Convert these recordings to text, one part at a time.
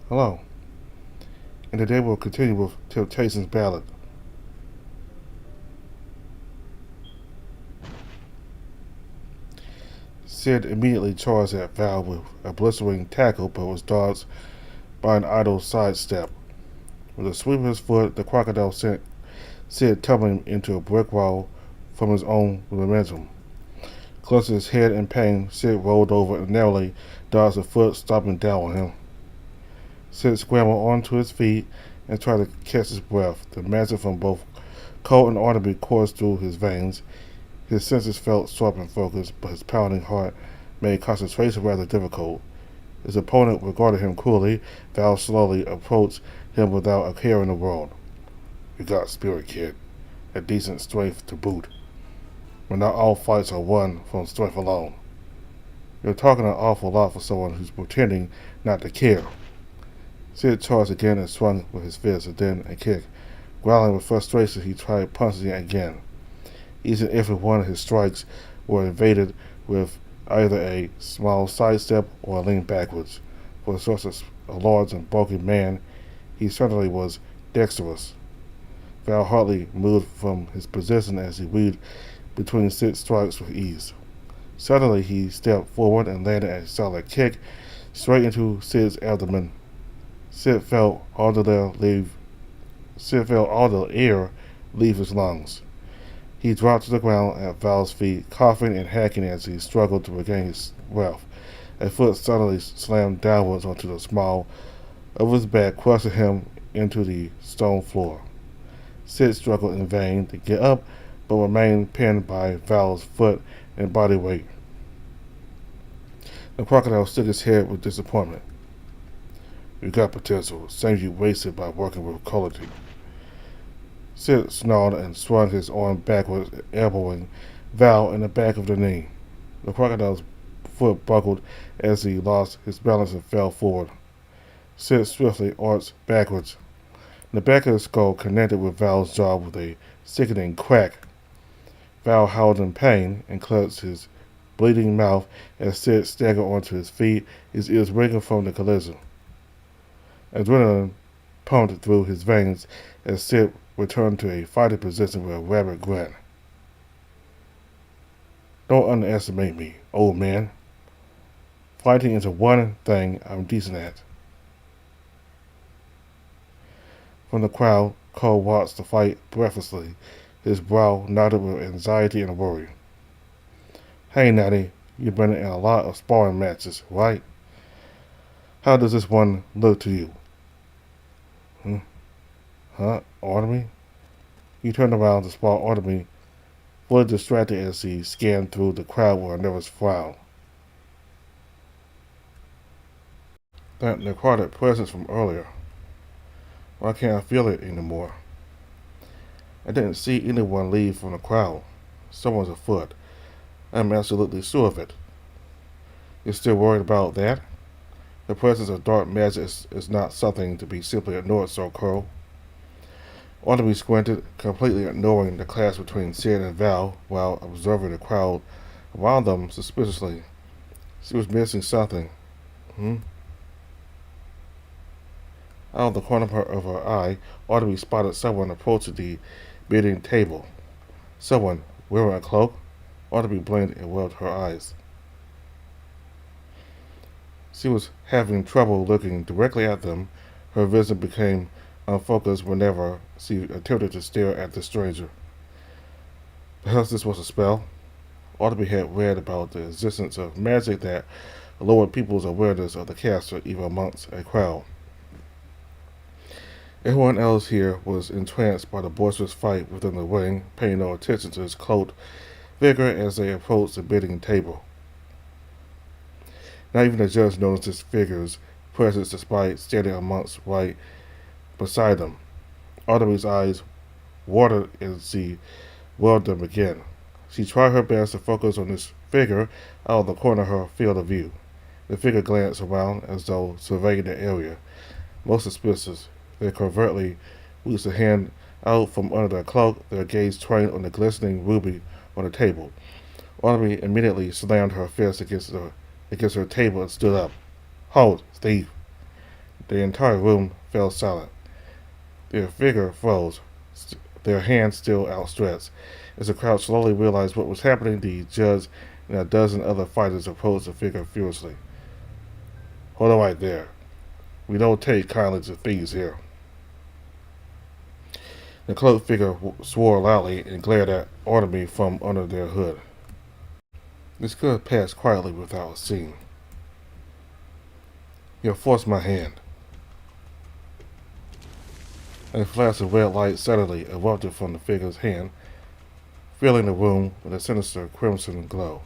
Hello, and today we'll continue with Temptation's Ballad. Sid immediately charged at Val with a blistering tackle, but was dodged by an idle sidestep. With a sweep of his foot, the crocodile sent Sid tumbling into a brick wall from his own momentum. Clutching his head in pain, Sid rolled over and narrowly dodged the foot, stomping down on him. Sid scrambled onto his feet and tried to catch his breath. The magic from both cold and artery coursed through his veins. His senses felt sharp and focused, but his pounding heart made concentration rather difficult. His opponent regarded him coolly. Val slowly approached him without a care in the world. "You got spirit, kid. A decent strength to boot. But not all fights are won from strength alone. You're talking an awful lot for someone who's pretending not to care." Sid charged again and swung with his fist, and then a kick. Growling with frustration, he tried punching again. Each and every one of his strikes were evaded with either a small sidestep or a lean backwards. For such a large and bulky man, he certainly was dexterous. Val hardly moved from his position as he weaved between Sid's strikes with ease. Suddenly, he stepped forward and landed a solid kick straight into Sid's abdomen. Sid felt all the air leave his lungs. He dropped to the ground at Val's feet, coughing and hacking as he struggled to regain his breath. A foot suddenly slammed downwards onto the small of his back, crushing him into the stone floor. Sid struggled in vain to get up, but remained pinned by Val's foot and body weight. The crocodile shook his head with disappointment. "You got potential, same you wasted by working with quality." Sid snarled and swung his arm backwards, elbowing Val in the back of the knee. The crocodile's foot buckled as he lost his balance and fell forward. Sid swiftly arched backwards. The back of his skull connected with Val's jaw with a sickening crack. Val howled in pain and clutched his bleeding mouth as Sid staggered onto his feet, his ears ringing from the collision. Adrenaline pumped through his veins as Sid returned to a fighting position with a rabid grin. "Don't underestimate me, old man. Fighting is the one thing I'm decent at." From the crowd, Cole watched the fight breathlessly, his brow knotted with anxiety and worry. "Hey, Natty, you've been in a lot of sparring matches, right? How does this one look to you?" "Huh? Artemy?" He turned around to spot Artemy, fully distracted as he scanned through the crowd with a nervous frown. That necrotic presence from earlier. Why can't I feel it anymore? I didn't see anyone leave from the crowd. Someone's afoot. I'm absolutely sure of it. You're still worried about that? The presence of dark magic is not something to be simply ignored, so Crow. Artemis squinted, completely ignoring the clash between Sid and Val while observing the crowd around them suspiciously. She was missing something. Out of the corner of her eye, Artemis spotted someone approaching the bidding table. Someone wearing a cloak? Artemis blinked and rubbed her eyes. She was having trouble looking directly at them. Her vision became unfocused whenever she attempted to stare at the stranger. Perhaps this was a spell. Artemis had read about the existence of magic that lowered people's awareness of the caster even amongst a crowd. Everyone else here was entranced by the boisterous fight within the ring, paying no attention to his cloaked figure as they approached the bidding table. Not even the judge noticed his figure's presence despite standing amongst right beside them. Artemis' eyes watered as she whirled them again. She tried her best to focus on this figure out of the corner of her field of view. The figure glanced around as though surveying the area. Most suspicious, they covertly reached a hand out from under their cloak, their gaze trained on the glistening ruby on the table. Artemis immediately slammed her fist against her table and stood up. "Hold, thief. The entire room fell silent. Their figure froze, their hands still outstretched. As the crowd slowly realized what was happening, the judge and a dozen other fighters approached the figure furiously. Hold it right there. We don't take kindly to thieves here. The cloaked figure swore loudly and glared at Artemis from under their hood. This could have passed quietly without a scene. You forced my hand. A flash of red light suddenly erupted from the figure's hand, filling the room with a sinister crimson glow.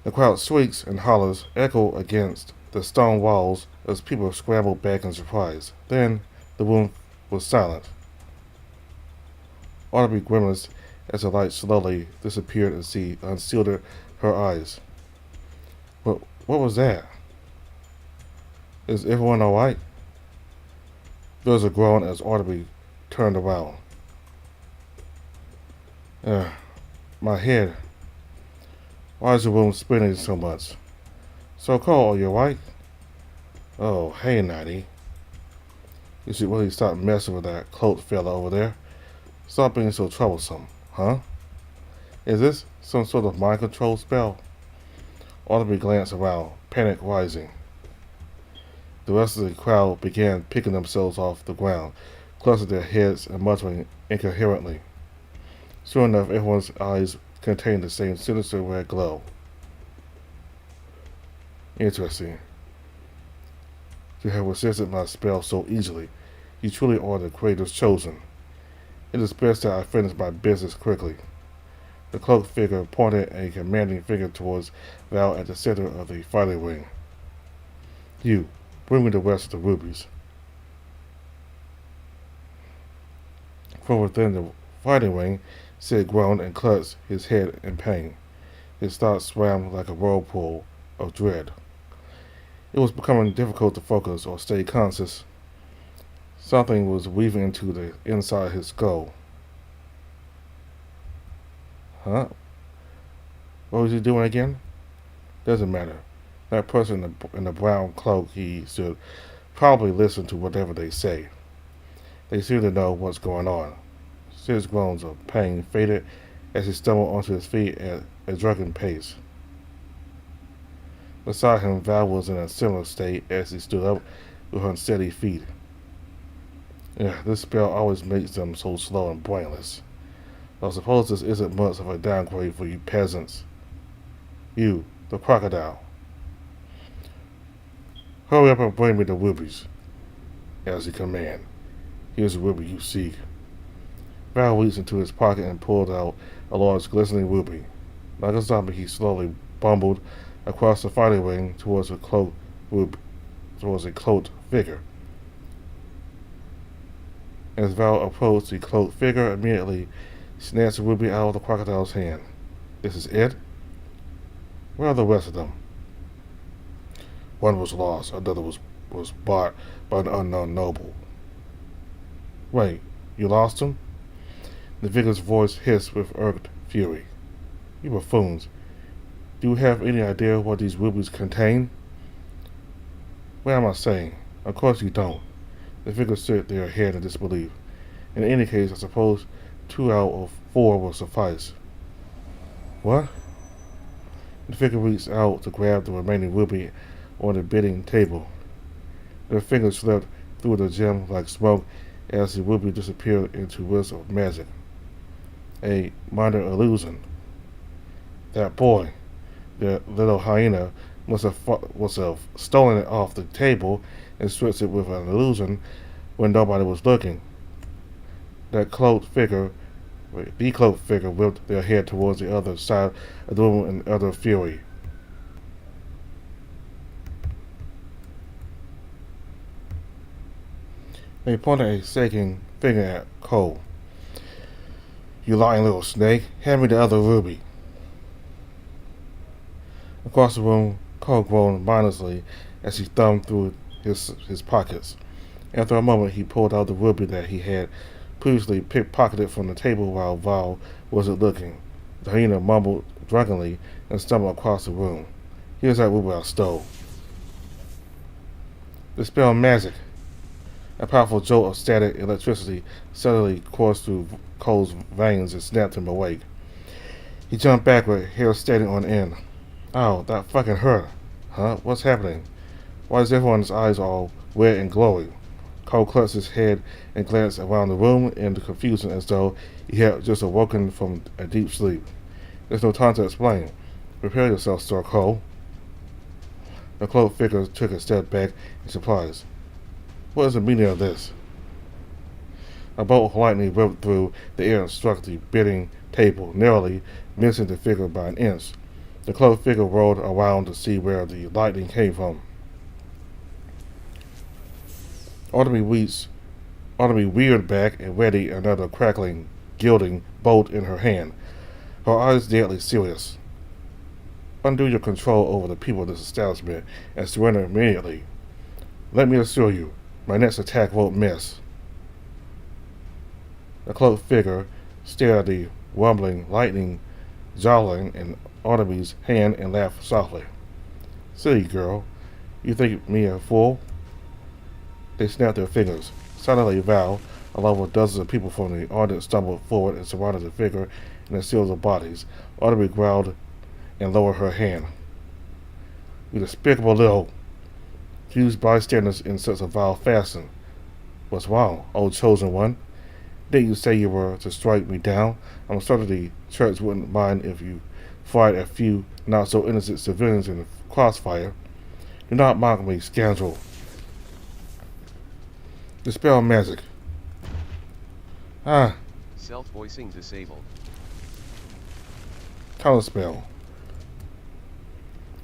The crowd's shrieks and hollers echoed against the stone walls as people scrambled back in surprise. Then the room was silent. Artemis grimaced as the light slowly disappeared as she unsealed her eyes. What was that? Is everyone alright? There was a groan as Artemis turned around. My head. Why is the room spinning so much? So cold, are you alright? Oh, hey, Natty. You should really stop messing with that cloaked fella over there. Stop being so troublesome, huh? Is this some sort of mind control spell? Artemis glanced around, panic rising. The rest of the crowd began picking themselves off the ground, clutching their heads and muttering incoherently. Sure enough, everyone's eyes contained the same sinister red glow. Interesting. To have resisted my spell so easily, you truly are the Creator's chosen. It is best that I finish my business quickly. The cloaked figure pointed a commanding finger towards Val at the center of the fighting ring. You, bring me the rest of the rubies. From within the fighting ring, Sid groaned and clutched his head in pain. His thoughts swam like a whirlpool of dread. It was becoming difficult to focus or stay conscious. Something was weaving into the inside of his skull. Huh? What was he doing again? Doesn't matter. That person in the brown cloak, he should probably listen to whatever they say. They seem to know what's going on. Sid's groans of pain faded as he stumbled onto his feet at a drunken pace. Beside him, Val was in a similar state as he stood up with unsteady feet. This spell always makes them so slow and brainless. I suppose this isn't much of a downgrade for you peasants. You, the crocodile. Hurry up and bring me the rubies, as he commanded. Here's the ruby you seek. Val reached into his pocket and pulled out a large glistening ruby. Like a zombie, he slowly bumbled across the fighting ring towards a cloaked figure. As Val approached the cloaked figure, immediately snatched the ruby out of the crocodile's hand. This is it? Where are the rest of them? One was lost, another was bought by an unknown noble. Wait, you lost him? The figure's voice hissed with irked fury. You buffoons. Do you have any idea what these rubies contain? What am I saying? Of course you don't. The figure stood their head in disbelief. In any case, I suppose 2 out of 4 will suffice. What? The figure reached out to grab the remaining ruby on the bidding table. Their fingers slipped through the gem like smoke as the ruby disappeared into wisps of magic. A minor illusion. That boy, the little hyena, must have stolen it off the table and switched it with an illusion when nobody was looking. The cloaked figure whipped their head towards the other side of the room in utter fury. They pointed a shaking finger at Cole. You lying little snake, hand me the other ruby. Across the room, Cole groaned mindlessly as he thumbed through his pockets. After a moment, he pulled out the ruby that he had previously pickpocketed from the table while Val wasn't looking. The hyena mumbled drunkenly and stumbled across the room. Here's that ruby I stole. Dispel magic. A powerful jolt of static electricity suddenly coursed through Cole's veins and snapped him awake. He jumped backward, hair standing on end. Ow, that fucking hurt. Huh? What's happening? Why is everyone's eyes all red and glowing? Cole clutched his head and glanced around the room in confusion as though he had just awoken from a deep sleep. There's no time to explain. Prepare yourself, Sir Cole. The cloaked figure took a step back in surprise. What is the meaning of this? A bolt of lightning ripped through the air and struck the bidding table, narrowly missing the figure by an inch. The cloaked figure rolled around to see where the lightning came from. Autumn reared back and readied another crackling, gilding bolt in her hand, her eyes deadly serious. Undo your control over the people of this establishment and surrender immediately. Let me assure you, my next attack won't miss. The cloaked figure stared at the rumbling lightning jostling in Autumn's hand and laughed softly. Silly girl, you think me a fool? They snapped their fingers. Suddenly Val, along with dozens of people from the audience, stumbled forward and surrounded the figure in a series of bodies. Autumn growled and lowered her hand. You despicable little! Fused bystanders in such a vile fashion. What's wrong, old chosen one? Didn't you say you were to strike me down? I'm certain the church wouldn't mind if you fired a few not-so-innocent civilians in the crossfire. Do not mock me, scoundrel. Dispel magic. Self-voicing disabled. Counterspell.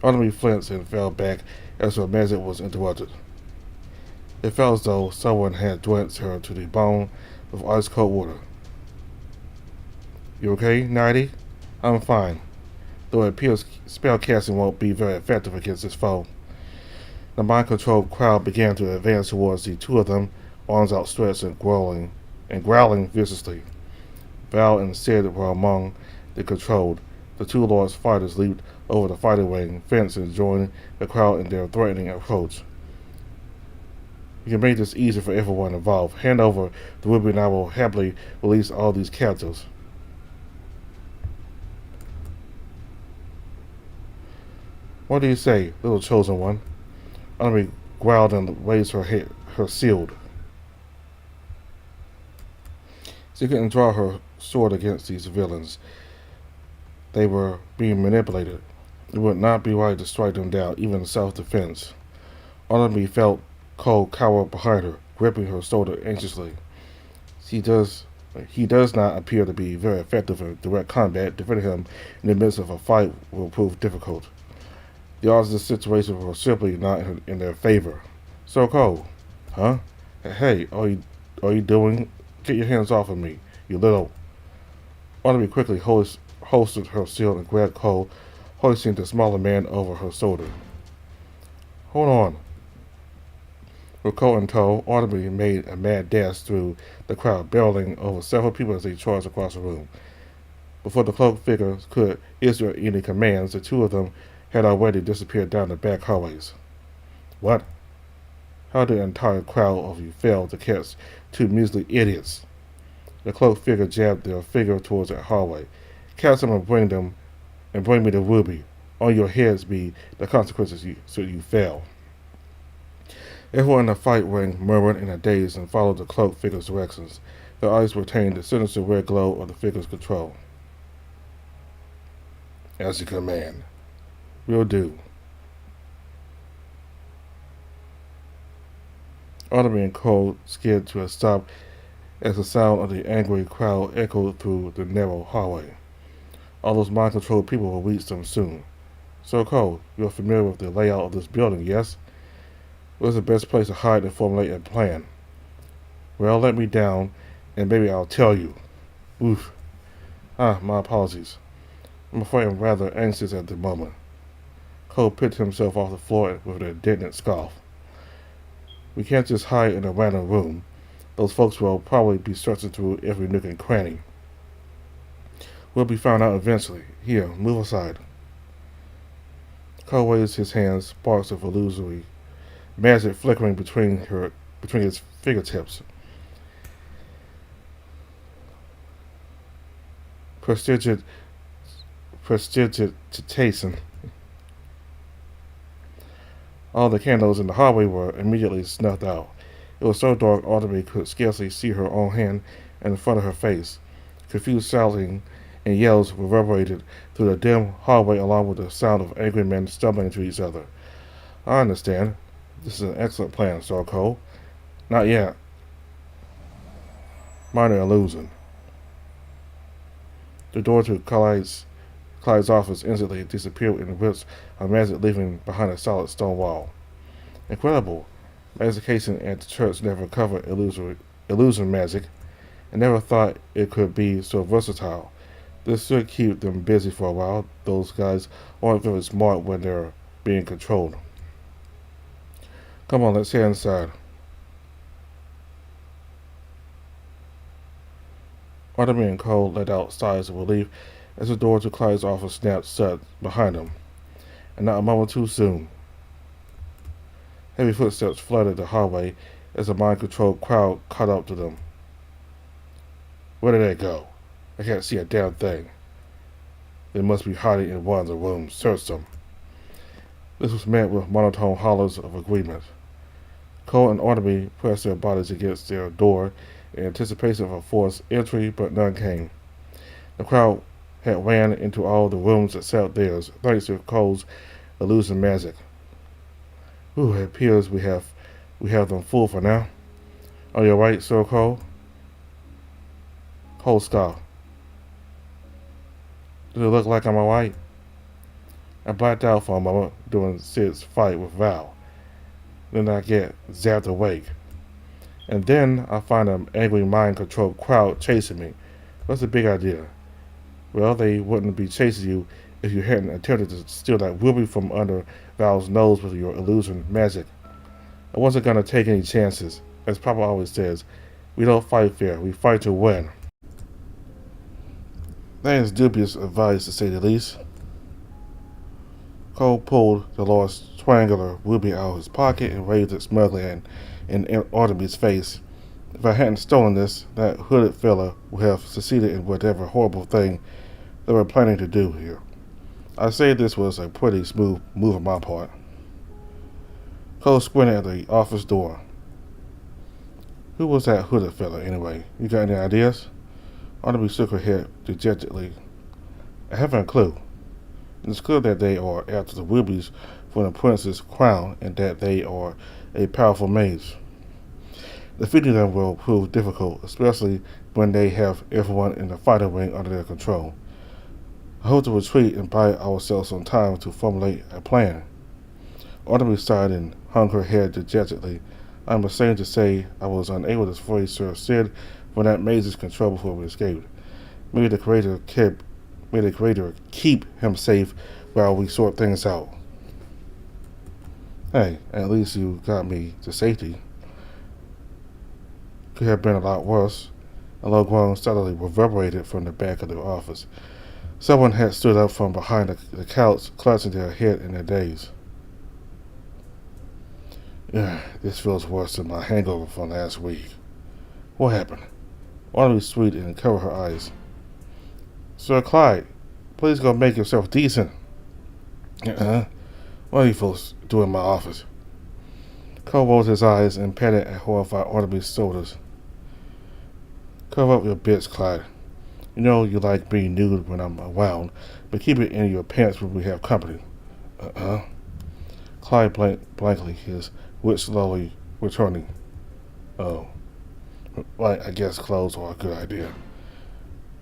Autumn flinched and fell back as her magic was interrupted. It felt as though someone had drenched her to the bone with ice-cold water. You okay, Nighty? I'm fine, though it appears spell casting won't be very effective against this foe. The mind-controlled crowd began to advance towards the two of them, arms outstretched and growling viciously. Val and Sid were among the controlled. The two Lord's fighters leaped over the fighting ring fence and joined the crowd in their threatening approach. You can make this easier for everyone involved. Hand over the ruby and I will happily release all these captives. What do you say, little chosen one? Autumn growled and raised her head, her shield. She couldn't draw her sword against these villains. They were being manipulated. It would not be right to strike them down, even in self-defense. Autumn felt Cole cower behind her, gripping her shoulder anxiously. He does not appear to be very effective in direct combat. Defending him in the midst of a fight will prove difficult. The odds of this situation were simply not in their favor. So Cole, huh? Hey, are you doing? Get your hands off of me, you little. Autumn quickly holstered her shield and grabbed Cole, hoisting the smaller man over her shoulder. Hold on. With Cole in tow, Autumn made a mad dash through the crowd, barreling over several people as they charged across the room. Before the cloaked figure could issue any commands, the two of them had already disappeared down the back hallways. What? How did the entire crowd of you fail to catch two measly idiots? The cloaked figure jabbed their figure towards that hallway. Catch them and bring me the ruby. On your heads be the consequences so you fail. Everyone in the fight ring murmured in a daze and followed the cloaked figure's directions. Their eyes retained the sinister red glow of the figure's control. As you command. Will do. Autumn and Cole skid to a stop as the sound of the angry crowd echoed through the narrow hallway. All those mind-controlled people will reach them soon. So Cole, you're familiar with the layout of this building, yes? Where's the best place to hide and formulate a plan? Well, let me down, and maybe I'll tell you. Oof. My apologies. I'm afraid I'm rather anxious at the moment. Cole picked himself off the floor with an indignant scoff. We can't just hide in a random room. Those folks will probably be searching through every nook and cranny. We'll be found out eventually. Here, move aside. Cole raised his hands, sparks of illusory magic flickering between his fingertips. Prestigious prestidigitation. All the candles in the hallway were immediately snuffed out. It was so dark Audrey could scarcely see her own hand in front of her face. Confused shouting and yells reverberated through the dim hallway along with the sound of angry men stumbling into each other. I understand. This is an excellent plan, Sir Cole. Not yet. Minor illusion. The door to Clyde's office instantly disappeared in the wisps of magic leaving behind a solid stone wall. Incredible. Education at the church never covered illusion magic, and never thought it could be so versatile. This should keep them busy for a while. Those guys aren't very smart when they're being controlled. Come on, let's head inside. Artemis and Cole let out sighs of relief as the door to Clyde's office snapped shut behind them, and not a moment too soon. Heavy footsteps flooded the hallway as a mind-controlled crowd caught up to them. Where did they go? I can't see a damn thing. They must be hiding in one of the rooms. Search them. This was met with monotone hollers of agreement. Cole and Artemis pressed their bodies against their door in anticipation of a forced entry, but none came. The crowd had ran into all the rooms except theirs, thanks to Cole's illusion magic. Ooh, it appears we have them fooled for now. Are you right, Sir Cole? Cole scoffed. Does it look like I'm alright? I blacked out for a moment during Sid's fight with Val. Then I get zapped awake. And then I find an angry mind-controlled crowd chasing me. What's the big idea? Well, they wouldn't be chasing you if you hadn't attempted to steal that ruby from under Val's nose with your illusion magic. I wasn't going to take any chances. As Papa always says, we don't fight fair, we fight to win. That is dubious advice, to say the least. Cole pulled the lost triangular ruby out of his pocket and waved it smugly in Artemis' face. If I hadn't stolen this, that hooded fella would have succeeded in whatever horrible thing they were planning to do here. I say this was a pretty smooth move on my part. Cole squinted at the office door. Who was that hooded fella, anyway? You got any ideas? Artemis shook her head dejectedly. I haven't a clue. It's clear that they are after the rubies for the prince's crown and that they are a powerful mage. Defeating them will prove difficult, especially when they have everyone in the fighting ring under their control. I hope to retreat and buy ourselves some time to formulate a plan. Artemis sighed and hung her head dejectedly. I am ashamed to say I was unable to free Sir Sid from that mage's control before we escaped. Maybe the Creator keep him safe while we sort things out. Hey, at least you got me to safety. Could have been a lot worse. A low groan steadily reverberated from the back of the office. Someone had stood up from behind the couch, clutching their head in their daze. This feels worse than my hangover from last week. What happened? Artemis sweet and covered her eyes. Sir Clyde, please go make yourself decent. What are you folks doing in my office? Cole rolled his eyes and patted at horrified Artemis' shoulders. Cover up your bits, Clyde. You know you like being nude when I'm around, but keep it in your pants when we have company. Clyde blinked blankly, his wit slowly returning. Oh. Right, I guess clothes are a good idea.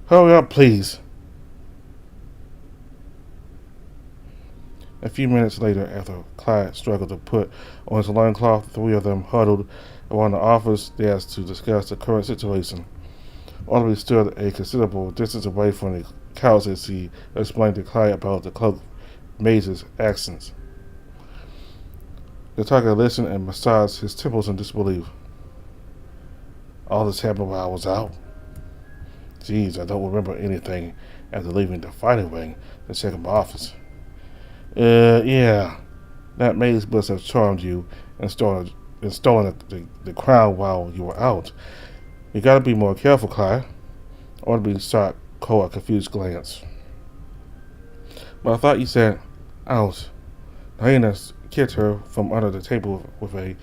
Hurry up, please. A few minutes later, after Clyde struggled to put on his loincloth, the three of them huddled around the office desk to discuss the current situation. Artemis stood a considerable distance away from the couch as he explained to Clyde about the cloak mage's actions. The tiger listened and massaged his temples in disbelief. All this happened while I was out? Geez, I don't remember anything after leaving the fighting ring to check my office. Yeah. That maze must have charmed you and stolen the crown while you were out. You gotta be more careful, Clyde. Orderly shot Cole a confused glance. But I thought you said out. Hyena kicked her from under the table with a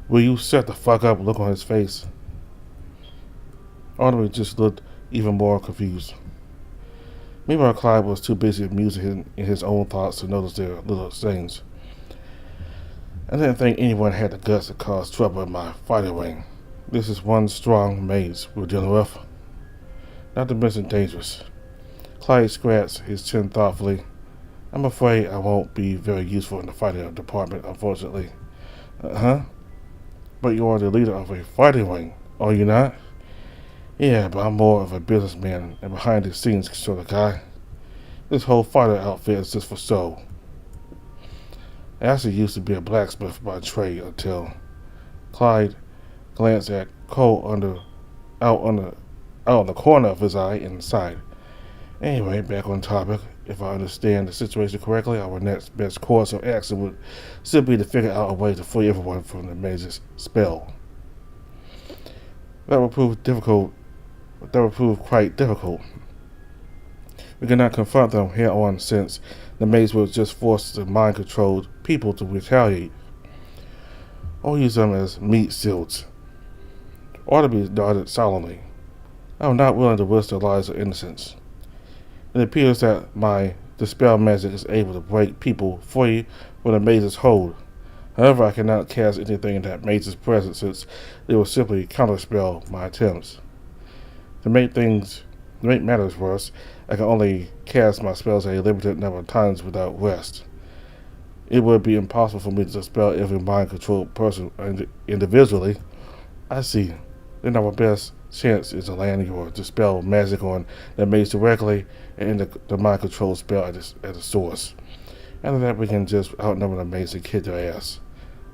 "will you shut the fuck up" look on his face. Orderly just looked even more confused. Meanwhile, Clyde was too busy amusing in his own thoughts to notice their little things. I didn't think anyone had the guts to cause trouble in my fighting ring. This is one strong maze we're dealing with. Not to mention dangerous. Clyde scratched his chin thoughtfully. I'm afraid I won't be very useful in the fighting department, unfortunately. Huh? But you are the leader of a fighting ring, are you not? Yeah, but I'm more of a businessman and behind the scenes sort of guy. This whole fighter outfit is just for show. I actually used to be a blacksmith by trade until Clyde glanced at Cole out on the out of the corner of his eye and sighed. Anyway, back on topic. If I understand the situation correctly, our next best course of action would still be to figure out a way to free everyone from the mage's spell. That would prove difficult. That would prove quite difficult. We cannot confront them head on since the maze will just force the mind-controlled people to retaliate. Or use them as meat shields. Orderby nodded solemnly. I am not willing to risk the lives of innocents. It appears that my dispel magic is able to break people free from the mage's hold. However, I cannot cast anything in that mage's presence since it will simply counterspell my attempts. To make matters worse, I can only cast my spells a limited number of times without rest. It would be impossible for me to dispel every mind-controlled person individually. I see. Then our best chance is to land your dispel magic on the mage directly and end the mind-control spell at the source. After that, we can just outnumber the mage and kick their ass.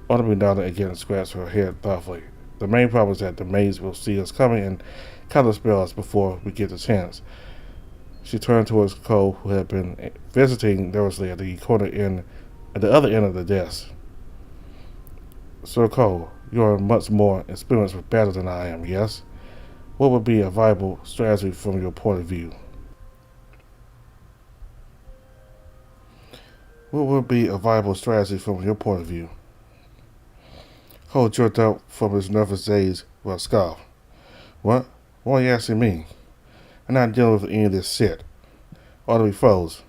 Autumn nodded again and scratched her head thoughtfully. The main problem is that the mage will see us coming and counterspell us before we get the chance. She turned towards Cole, who had been visiting nervously at the other end of the desk. Sir Cole, you are much more experienced with battle than I am, yes? What would be a viable strategy from your point of view? What would be a viable strategy from your point of view? Cole jerked up from his nervous daze with a scoff. What? Why are you asking me? I'm not dealing with any of this shit. Audrey froze.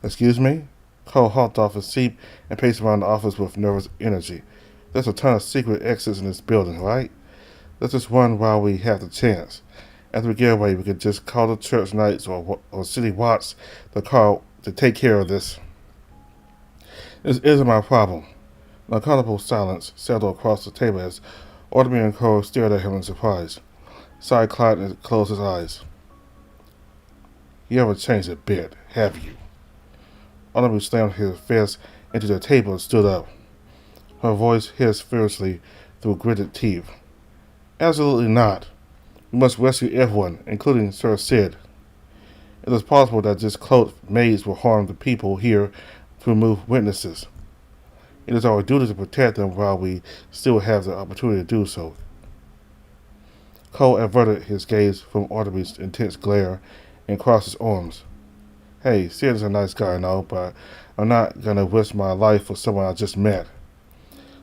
Excuse me? Cole hopped off his seat and paced around the office with nervous energy. There's a ton of secret exits in this building, right? Let's just run while we have the chance. After we get away, we could just call the church knights or city watch to take care of this. This isn't my problem. An uncomfortable silence settled across the table as Audrey and Cole stared at him in surprise. Sighed Clyde and closed his eyes. You haven't changed a bit, have you? Audrey slammed his fist into the table and stood up. Her voice hissed fiercely through gritted teeth. Absolutely not. We must rescue everyone, including Sir Sid. It is possible that this cloaked maze will harm the people here to remove witnesses. It is our duty to protect them while we still have the opportunity to do so. Cole averted his gaze from Audrey's intense glare and crossed his arms. Hey, Sid is a nice guy and all, but I'm not gonna risk my life for someone I just met.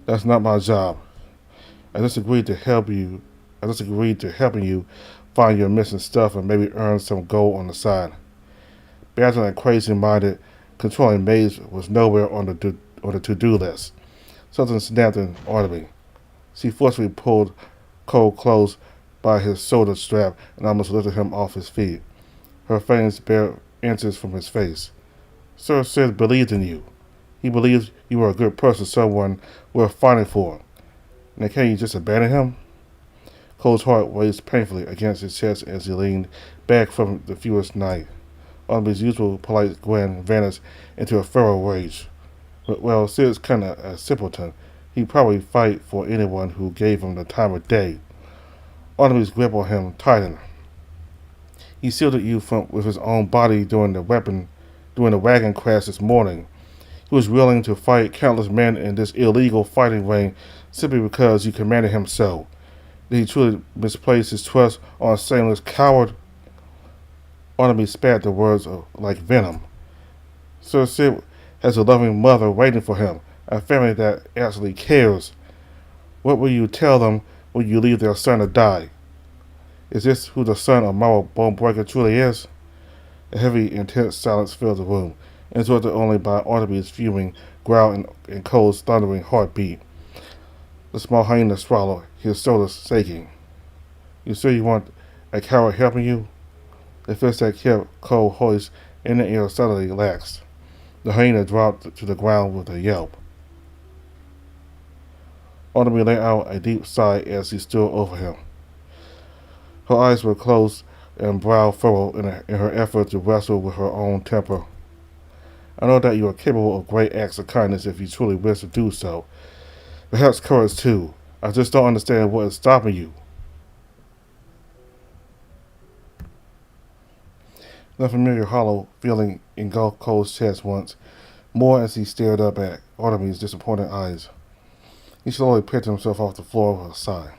That's not my job. I just agreed to helping you find your missing stuff and maybe earn some gold on the side. Battling a crazy-minded, controlling maze was nowhere on the to-do list. Something snapped in Audrey. She forcefully pulled Cole close by his shoulder strap and almost lifted him off his feet. Her fangs bare inches from his face. Sir Sid believed in you. He believed you were a good person, someone worth fighting for. Now can't you just abandon him? Cole's heart raced painfully against his chest as he leaned back from the furious night. Audrey's usual polite grin vanished into a feral rage. Well, Sid's kinda a simpleton. He'd probably fight for anyone who gave him the time of day. Audrey's grip on him tightened. He shielded you with his own body during the wagon crash this morning. He was willing to fight countless men in this illegal fighting ring simply because you commanded him so. Did he truly misplace his trust on a shameless coward? Barnaby spat the words like venom. Sir Sid has a loving mother waiting for him, a family that actually cares. What will you tell them when you leave their son to die? Is this who the son of Mara Bonebreaker truly is? A heavy, intense silence filled the room, interrupted only by Barnaby's fuming growl and Cole's thundering heartbeat. The small hyena swallowed, his shoulders shaking. You sure you want a coward helping you? The fist that kept Cole hoist in the air suddenly relaxed. The hyena dropped to the ground with a yelp. Barnaby let out a deep sigh as he stood over him. Her eyes were closed and brow furrowed in her effort to wrestle with her own temper. I know that you are capable of great acts of kindness if you truly wish to do so. Perhaps courage too. I just don't understand what is stopping you. The familiar hollow feeling engulfed Cole's chest once more as he stared up at Barnaby's disappointed eyes. He slowly picked himself off the floor with a sigh.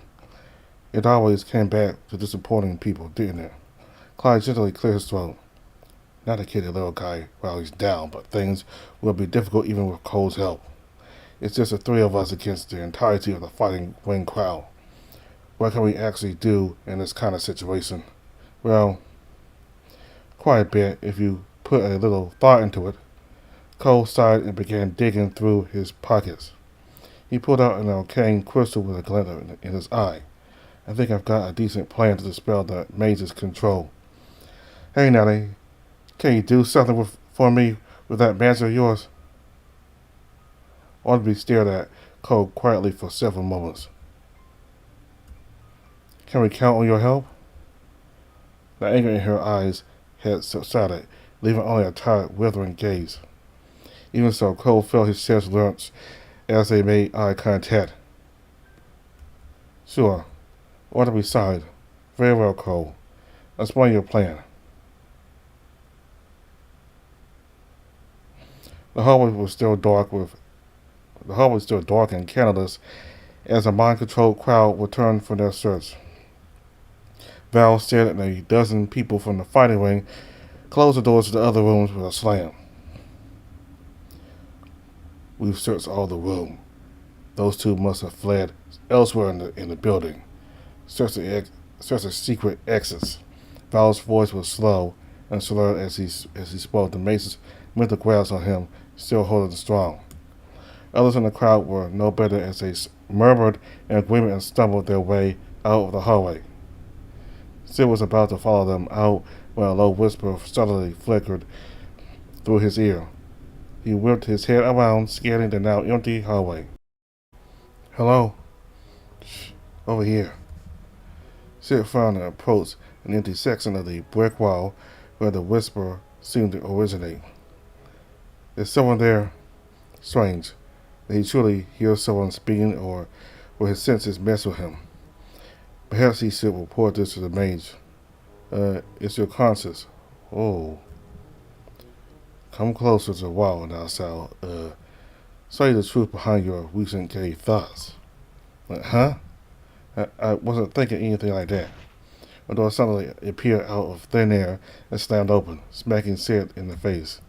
It always came back to disappointing people, didn't it? Clyde gently cleared his throat. Not a kiddie little guy while he's down, but things will be difficult even with Cole's help. It's just the three of us against the entirety of the fighting ring crowd. What can we actually do in this kind of situation? Well, quite a bit if you put a little thought into it. Cole sighed and began digging through his pockets. He pulled out an arcane crystal with a glimmer in his eye. I think I've got a decent plan to dispel the mage's control. Hey, Nellie, can you do something for me with that magic of yours? Barnaby stared at Cole quietly for several moments. Can we count on your help? The anger in her eyes had subsided, leaving only a tired, withering gaze. Even so, Cole felt his chest lurch as they made eye contact. Sure. Barnaby sighed. Very well, Cole. Explain your plan. The hallway was still dark and candleless as a mind-controlled crowd returned from their search. Val stared at a dozen people from the fighting ring, closed the doors to the other rooms with a slam. We've searched all the room. Those two must have fled elsewhere in the building. Search the secret exits. Val's voice was slow and slurred as he spoke. The mage's mental grasp on him still holding strong. Others in the crowd were no better as they murmured in agreement and stumbled their way out of the hallway. Sid was about to follow them out when a low whisper suddenly flickered through his ear. He whipped his head around, scanning the now empty hallway. Hello? Shh, over here. Sid frowned and approached an empty section of the brick wall where the whisper seemed to originate. Is someone there? Strange. Did he truly hear someone speaking, or will his senses mess with him? Perhaps he should report this to the mage. It's your conscience. Oh. Come closer to the wall now, Sal. Say the truth behind your recent gay thoughts. Huh? I wasn't thinking anything like that. The door suddenly appeared out of thin air and slammed open, smacking Sid in the face.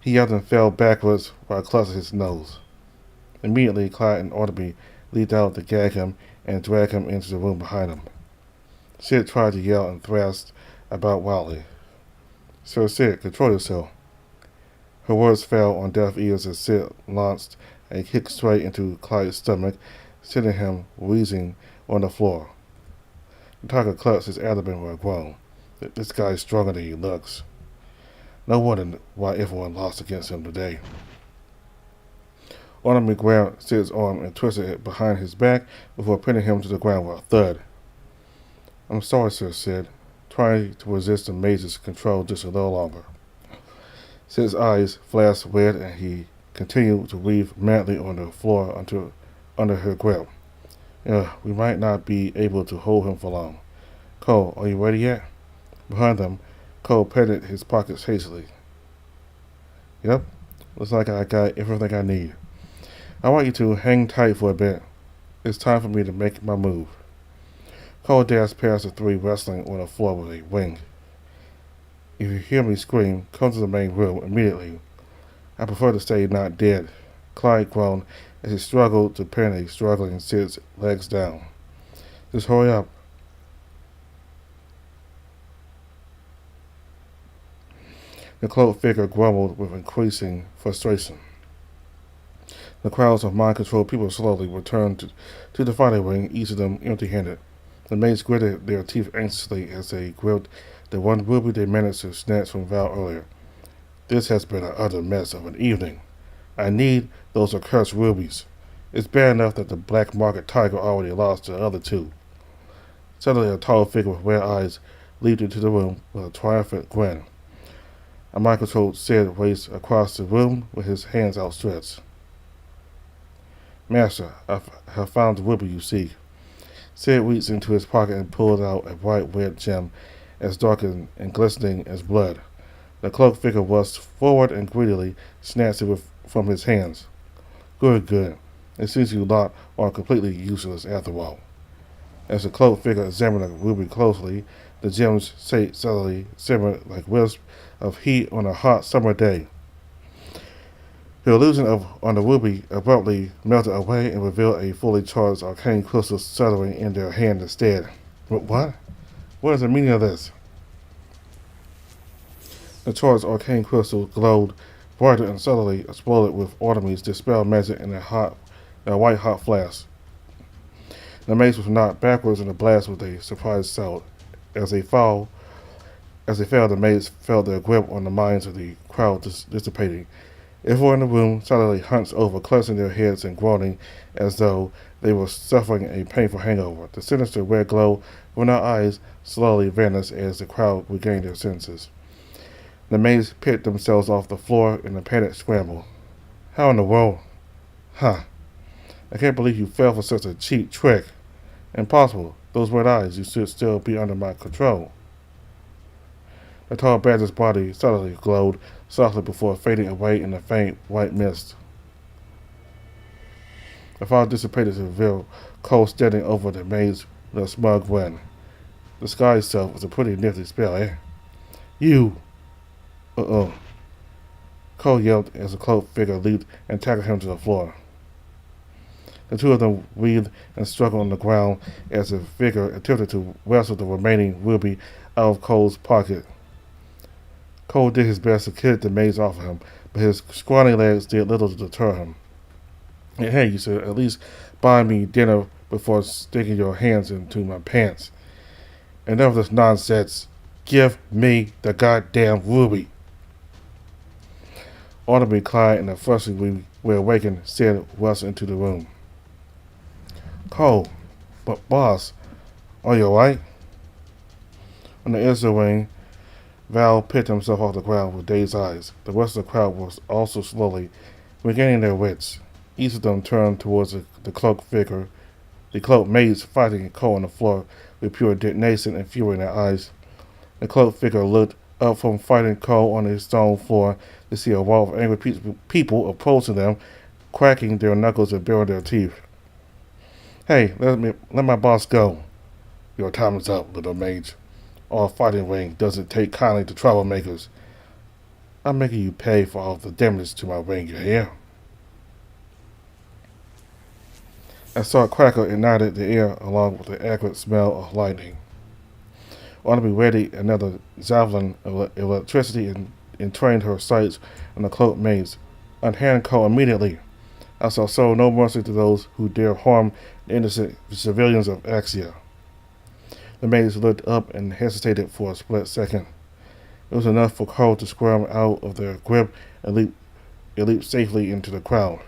He yelled and fell backwards while clutching his nose. Immediately, Clyde and Barnaby leaped out to gag him and drag him into the room behind him. Sid tried to yell and thrashed about wildly. Sir Sid, control yourself. Her words fell on deaf ears as Sid launched a kick straight into Clyde's stomach, sending him wheezing on the floor. The tiger clutched his abdomen with a groan. This guy's stronger than he looks. No wonder why everyone lost against him today. Barnaby grabbed Sid's arm and twisted it behind his back before pinning him to the ground with a thud. I'm sorry, Sir Sid. Trying to resist the mage's control just a little longer. Sid's eyes flashed red and he continued to weave madly on the floor under her grip. We might not be able to hold him for long. Cole, are you ready yet? Behind them, Cole patted his pockets hastily. Yep. Looks like I got everything I need. I want you to hang tight for a bit. It's time for me to make my move. Cole dashed past the three wrestling on the floor with a wing. If you hear me scream, come to the main room immediately. I prefer to stay not dead. Clyde groaned as he struggled to pin a struggling Sid's legs down. Just hurry up. The cloaked figure grumbled with increasing frustration. The crowds of mind-controlled people slowly returned to the fighting ring, each of them empty-handed. The maids gritted their teeth anxiously as they gripped the one ruby they managed to snatch from Val earlier. This has been an utter mess of an evening. I need those accursed rubies. It's bad enough that the black market tiger already lost the other two. Suddenly, a tall figure with red eyes leaped into the room with a triumphant grin. A mind-controlled Sid raced across the room with his hands outstretched. Master, I have found the ruby you seek. Sid reached into his pocket and pulled out a bright red gem as dark and glistening as blood. The cloaked figure rushed forward and greedily snatched it from his hands. Good, good. It seems you lot are completely useless after all. As the cloaked figure examined the ruby closely, the gems suddenly simmered like wisps of heat on a hot summer day. The illusion on the ruby abruptly melted away and revealed a fully charged arcane crystal settling in their hand instead. What? What is the meaning of this? The charged arcane crystal glowed brighter and suddenly exploded with Artemis' dispel magic in a white hot flash. The mace was knocked backwards in the blast with a surprised shout. As they fell, the mace felt their grip on the minds of the crowd dissipating. Everyone in the room silently hunched over, clutching their heads and groaning as though they were suffering a painful hangover. The sinister red glow from their eyes slowly vanished as the crowd regained their senses. The maids picked themselves off the floor in a panicked scramble. How in the world? Huh. I can't believe you fell for such a cheap trick. Impossible. Those red eyes, you should still be under my control. The tall badger's body suddenly glowed softly before fading away in the faint white mist. The fire dissipated to reveal Cole standing over the maze with a smug grin. The sky itself was a pretty nifty spell, eh? You! Uh-oh. Cole yelped as the cloaked figure leaped and tackled him to the floor. The two of them writhed and struggled on the ground as the figure attempted to wrestle the remaining ruby out of Cole's pocket. Cole did his best to kick the maze off of him, but his scrawny legs did little to deter him. And hey, you should at least buy me dinner before sticking your hands into my pants. Enough of this nonsense. Give me the goddamn ruby. Audibly, Clyde and the freshly awakened Sid rushed into the room. Cole, but boss, are you alright? On the edge of the ring, Val picked himself off the ground with dazed eyes. The rest of the crowd was also slowly regaining their wits. Each of them turned towards the cloaked figure, the cloaked maids fighting Cole on the floor with pure indignation and fury in their eyes. The cloaked figure looked up from fighting Cole on the stone floor to see a wall of angry people approaching them, cracking their knuckles and baring their teeth. Hey, let my boss go. Your time is up, little mage. Our fighting ring doesn't take kindly to troublemakers. I'm making you pay for all the damage to my ring, you hear? A sharp crackle ignited the air along with the acrid smell of lightning. Barnaby readied another javelin of electricity and trained her sights on the cloaked maze. Unhand Cole immediately. I shall show no mercy to those who dare harm the innocent civilians of Axia. The maids looked up and hesitated for a split second. It was enough for Cole to squirm out of their grip and leap safely into the crowd.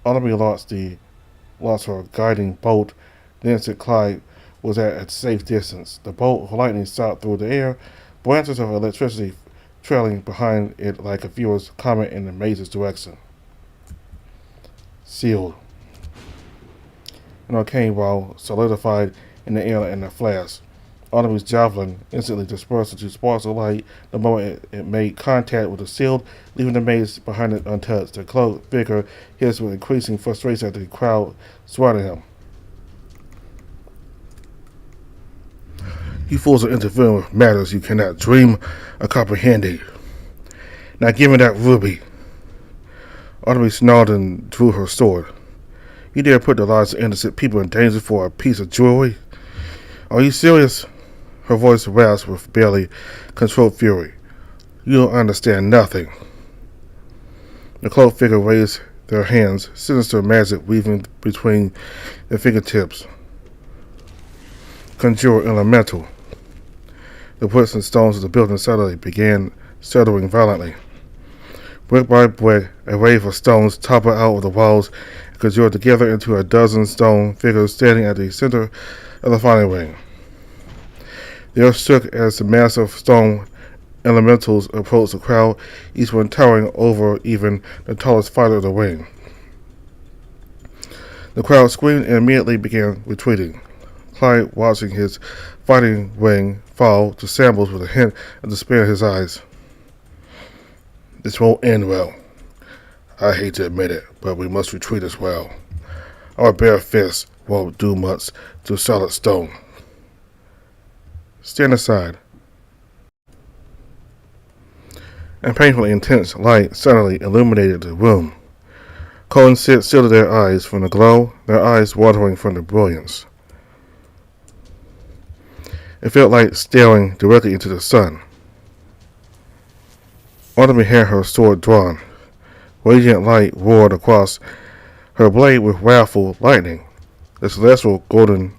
Barnaby lost her guiding bolt. The instant Clyde was at a safe distance. The bolt of lightning shot through the air, branches of electricity trailing behind it like a furious comet in the maze's direction. Sealed. An arcane wall solidified in the air in a flash. Artemis' javelin instantly dispersed into sparks of light the moment it made contact with the shield, leaving the maze behind it untouched. The cloaked figure hissed with increasing frustration at the crowd surrounding him. You fools are interfering with matters you cannot dream of comprehending. Now give me that ruby. Artemis snarled and drew her sword. You dare put the lives of innocent people in danger for a piece of jewelry? Are you serious? Her voice rasped with barely controlled fury. You don't understand nothing. The cloaked figure raised their hands, sinister magic weaving between their fingertips. Conjure elemental. The bricks and stones of the building suddenly began shuddering violently. Brick by brick, a wave of stones toppled out of the walls and conjured together into a dozen stone figures standing at the center of the fighting ring. The earth shook as the massive stone elementals approached the crowd, each one towering over even the tallest fighter of the ring. The crowd screamed and immediately began retreating. Clyde, watching his fighting ring fall to shambles with a hint of despair in his eyes. This won't end well. I hate to admit it, but we must retreat as well. Our bare fists won't do much to solid stone. Stand aside. And painfully intense light suddenly illuminated the room. Cole and Sid shielded their eyes from the glow, their eyes watering from the brilliance. It felt like staring directly into the sun. Artemis had her sword drawn. Radiant light roared across her blade with wrathful lightning. The celestial golden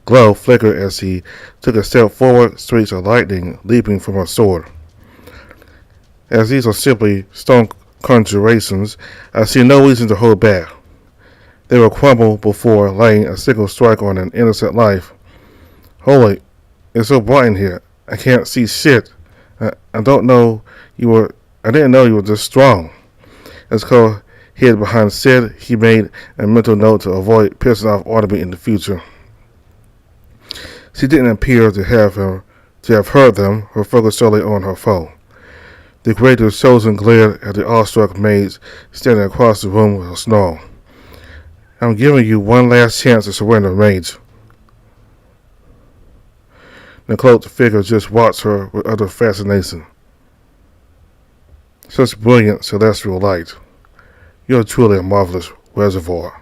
glow flickered as he took a step forward, streaks of lightning leaping from her sword. As these are simply stone conjurations, I see no reason to hold back. They will crumble before laying a single strike on an innocent life. Holy, it's so bright in here. I can't see shit. I didn't know you were this strong. As Cole hid behind Sid, he made a mental note to avoid pissing off Artemis in the future. She didn't appear to have heard them, her focus solely on her foe. The greater chosen glared at the awestruck maids standing across the room with a snarl. I'm giving you one last chance to surrender, maids. The cloaked figure just watched her with utter fascination. Such brilliant celestial light. You're truly a marvelous reservoir.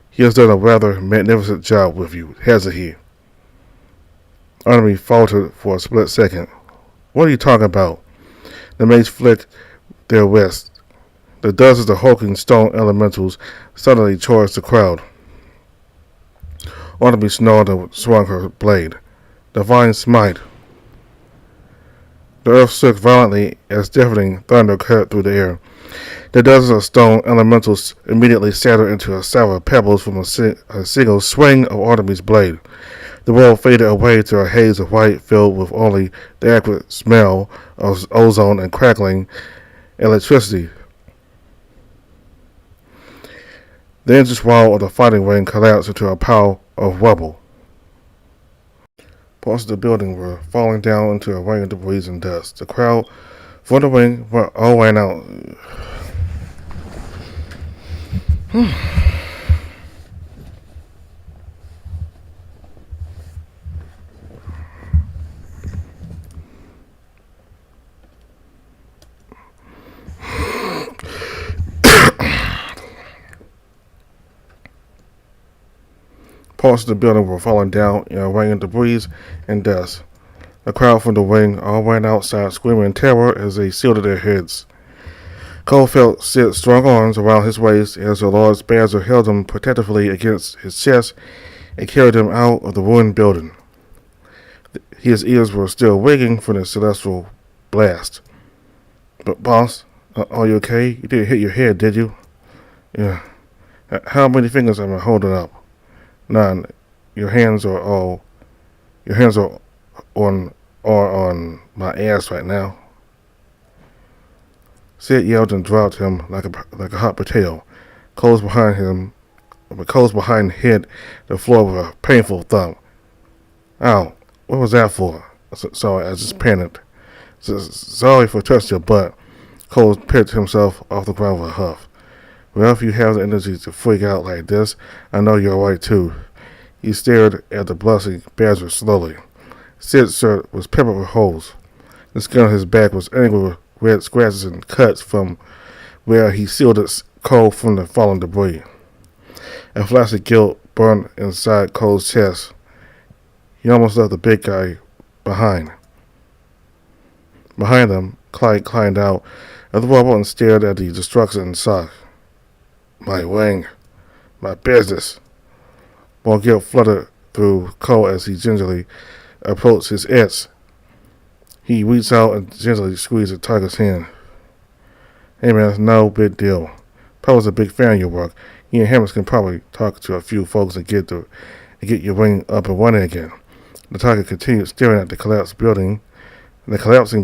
He has done a rather magnificent job with you, hasn't he? Artemis faltered for a split second. What are you talking about? The maids flicked their wrists. The dozens of hulking stone elementals suddenly charged the crowd. Artemis snarled and swung her blade. Divine smite. The earth shook violently as deafening thunder cut through the air. The dozens of stone elementals immediately shattered into a shower of pebbles from a single swing of Artemis' blade. The world faded away to a haze of white filled with only the acrid smell of ozone and crackling electricity. The entrance wall of the fighting ring collapsed into a pile of rubble. Parts of the building were falling down into a rain of debris and dust. The crowd from the ring all ran out. Parts of the building were falling down in a rain of debris and dust. The crowd from the ring all ran outside screaming in terror as they shielded their heads. Cole felt Sid's strong arms around his waist as the large badger held him protectively against his chest and carried him out of the ruined building. His ears were still ringing from the celestial blast. But boss, are you okay? You didn't hit your head, did you? Yeah. How many fingers am I holding up? None. Your hands are on my ass right now. Sid yelled and dropped him like a hot potato. Cole's behind hit the floor with a painful thump. Ow, What was that for? Sorry, I just panicked. Sorry for touching your butt. Cole picked himself off the ground with a huff. Well, if you have the energy to freak out like this, I know you're alright too. He stared at the blushing badger slowly. Sid's shirt was peppered with holes. The skin on his back was angled with red scratches and cuts from where he shielded Cole from the falling debris. A flash of guilt burned inside Cole's chest. He almost left the big guy behind. Behind them, Clyde climbed out of the rubble and stared at the destruction in shock. My wing. My business. More guilt fluttered through Cole as he gingerly approached his edge. He reached out and gently squeezed the tiger's hand. Hey man, it's no big deal. Papa's a big fan of your work. You and Hammers can probably talk to a few folks and get your wing up and running again. The tiger continued staring at the collapsing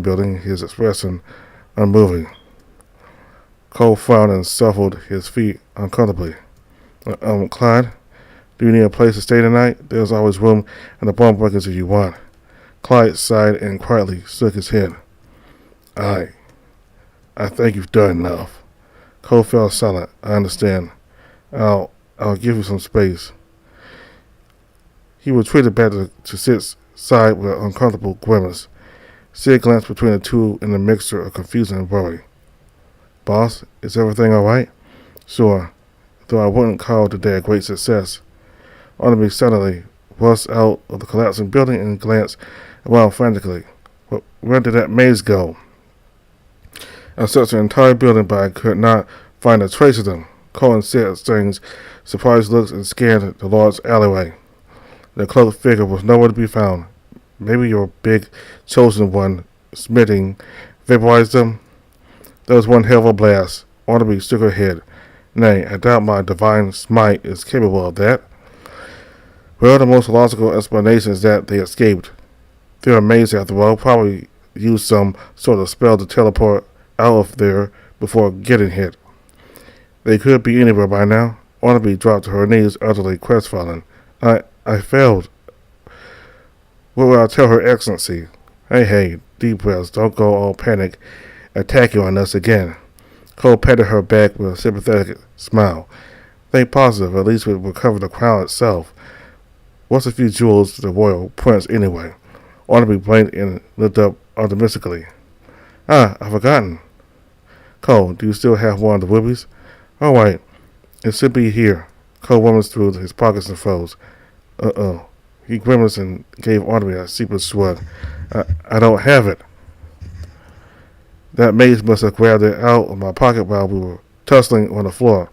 building, his expression unmoving. Cole frowned and shuffled his feet uncomfortably. Clyde, do you need a place to stay tonight? There's always room in the bomb bunkers if you want. Clyde sighed and quietly shook his head. I think you've done enough. Cole fell silent. I understand. I'll give you some space. He retreated back to Sid's side with an uncomfortable grimace. Sid glanced between the two in a mixture of confusion and worry. Boss, is everything all right? Sure, though I wouldn't call today a great success. Barnaby suddenly rushed out of the collapsing building and glanced around frantically. Where did that maze go? I searched the entire building, but I could not find a trace of them. Cohen said exchanged surprised looks and scanned the large alleyway. The cloaked figure was nowhere to be found. Maybe your big chosen one, smithing, vaporized them? That was one hell of a blast. Barnaby shook her head. Nay, I doubt my divine smite is capable of that. Well, the most logical explanation is that they escaped. They're amazed after all, probably used some sort of spell to teleport out of there before getting hit. They could be anywhere by now. Barnaby dropped to her knees, utterly crestfallen. I failed. What will I tell her excellency? Hey, deep breaths, don't go all panic attacking on us again. Cole patted her back with a sympathetic smile. Think positive, at least we'll recover the crown itself. What's a few jewels to the royal prince anyway? Barnaby blinked and looked up optimistically. I've forgotten. Cole, do you still have one of the rubies? All right, it should be here. Cole rummaged through his pockets and froze. Uh-oh. He grimaced and gave Barnaby a sheepish shrug. I don't have it. That maid must have grabbed it out of my pocket while we were tussling on the floor.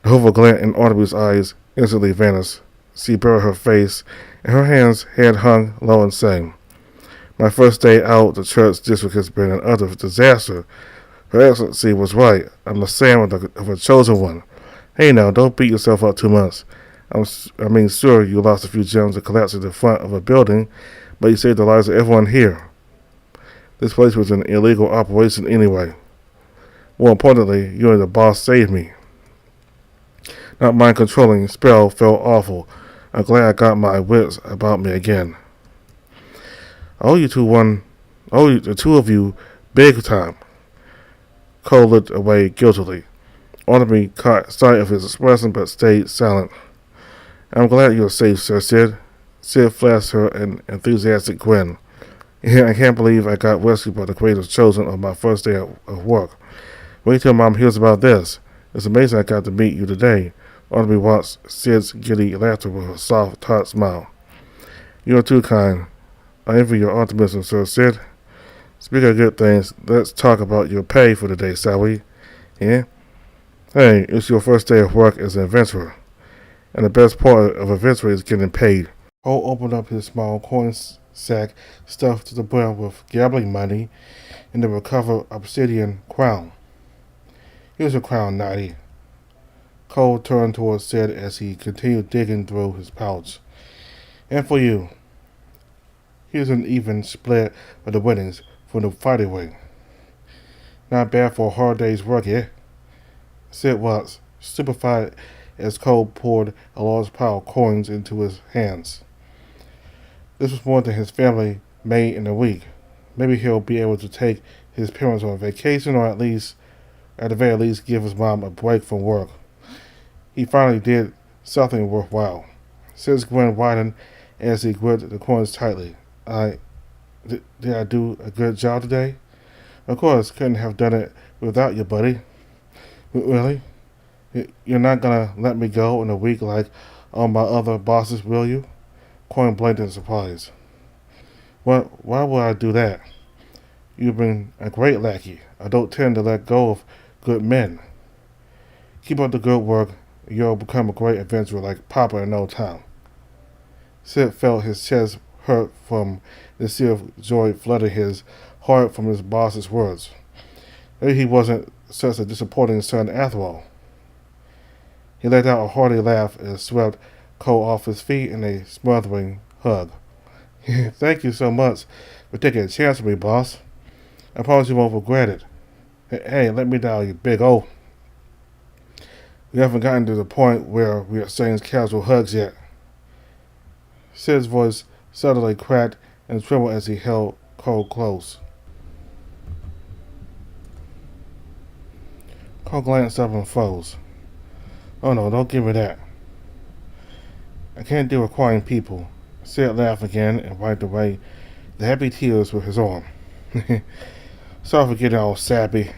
The hopeful glint in Barnaby's eyes instantly vanished. She buried her face, and her hands had hung low and sang. My first day out the church district has been an utter disaster. Her Excellency was right. I'm the son of a chosen one. Hey now, don't beat yourself up too much. Sure, you lost a few gems that collapsed at the front of a building, but you saved the lives of everyone here. This place was an illegal operation anyway. More importantly, you and the boss saved me. That mind-controlling spell felt awful. I'm glad I got my wits about me again. I owe the two of you big time. Cole looked away guiltily. Barnaby caught sight of his expression but stayed silent. I'm glad you're safe, Sir Sid. Sid flashed her an enthusiastic grin. Yeah, I can't believe I got rescued by the greatest chosen on my first day of work. Wait till Mom hears about this. It's amazing I got to meet you today. Barnaby watched Sid's giddy laughter with a soft, taut smile. You're too kind. I envy your optimism, Sir Sid. Speaking of good things, let's talk about your pay for the day, shall we? Yeah? Hey, it's your first day of work as an adventurer. And the best part of adventuring is getting paid. Cole opened up his small coin sack stuffed to the brim with gambling money and the recovered obsidian crown. Here's your crown, Natty. Cole turned towards Sid as he continued digging through his pouch. And for you, here's an even split of the winnings from the fighting wing. Not bad for a hard day's work, eh? Sid was stupefied as Cole poured a large pile of coins into his hands. This was more than his family made in a week. Maybe he'll be able to take his parents on vacation, or at the very least, give his mom a break from work. He finally did something worthwhile. Sid's grin widened as he gripped the coins tightly. Did I do a good job today? Of course, couldn't have done it without you, buddy. Really? You're not gonna let me go in a week like all my other bosses, will you? Coin blinked in surprise. What? Why would I do that? You've been a great lackey. I don't tend to let go of good men. Keep up the good work. You'll become a great adventurer like Papa in no time. Sid felt his chest hurt from the sea of joy flooding his heart from his boss's words. Maybe he wasn't such a disappointing son after all. He let out a hearty laugh and swept Cole off his feet in a smothering hug. Thank you so much for taking a chance with me, boss. I promise you won't regret it. Hey, let me down, you big O. We haven't gotten to the point where we are saying casual hugs yet. Sid's voice suddenly cracked and trembled as he held Cole close. Cole glanced up and froze. Oh no, don't give me that. I can't deal with crying people. Sid laughed again and wiped away the happy tears with his arm. Sorry for getting all sappy.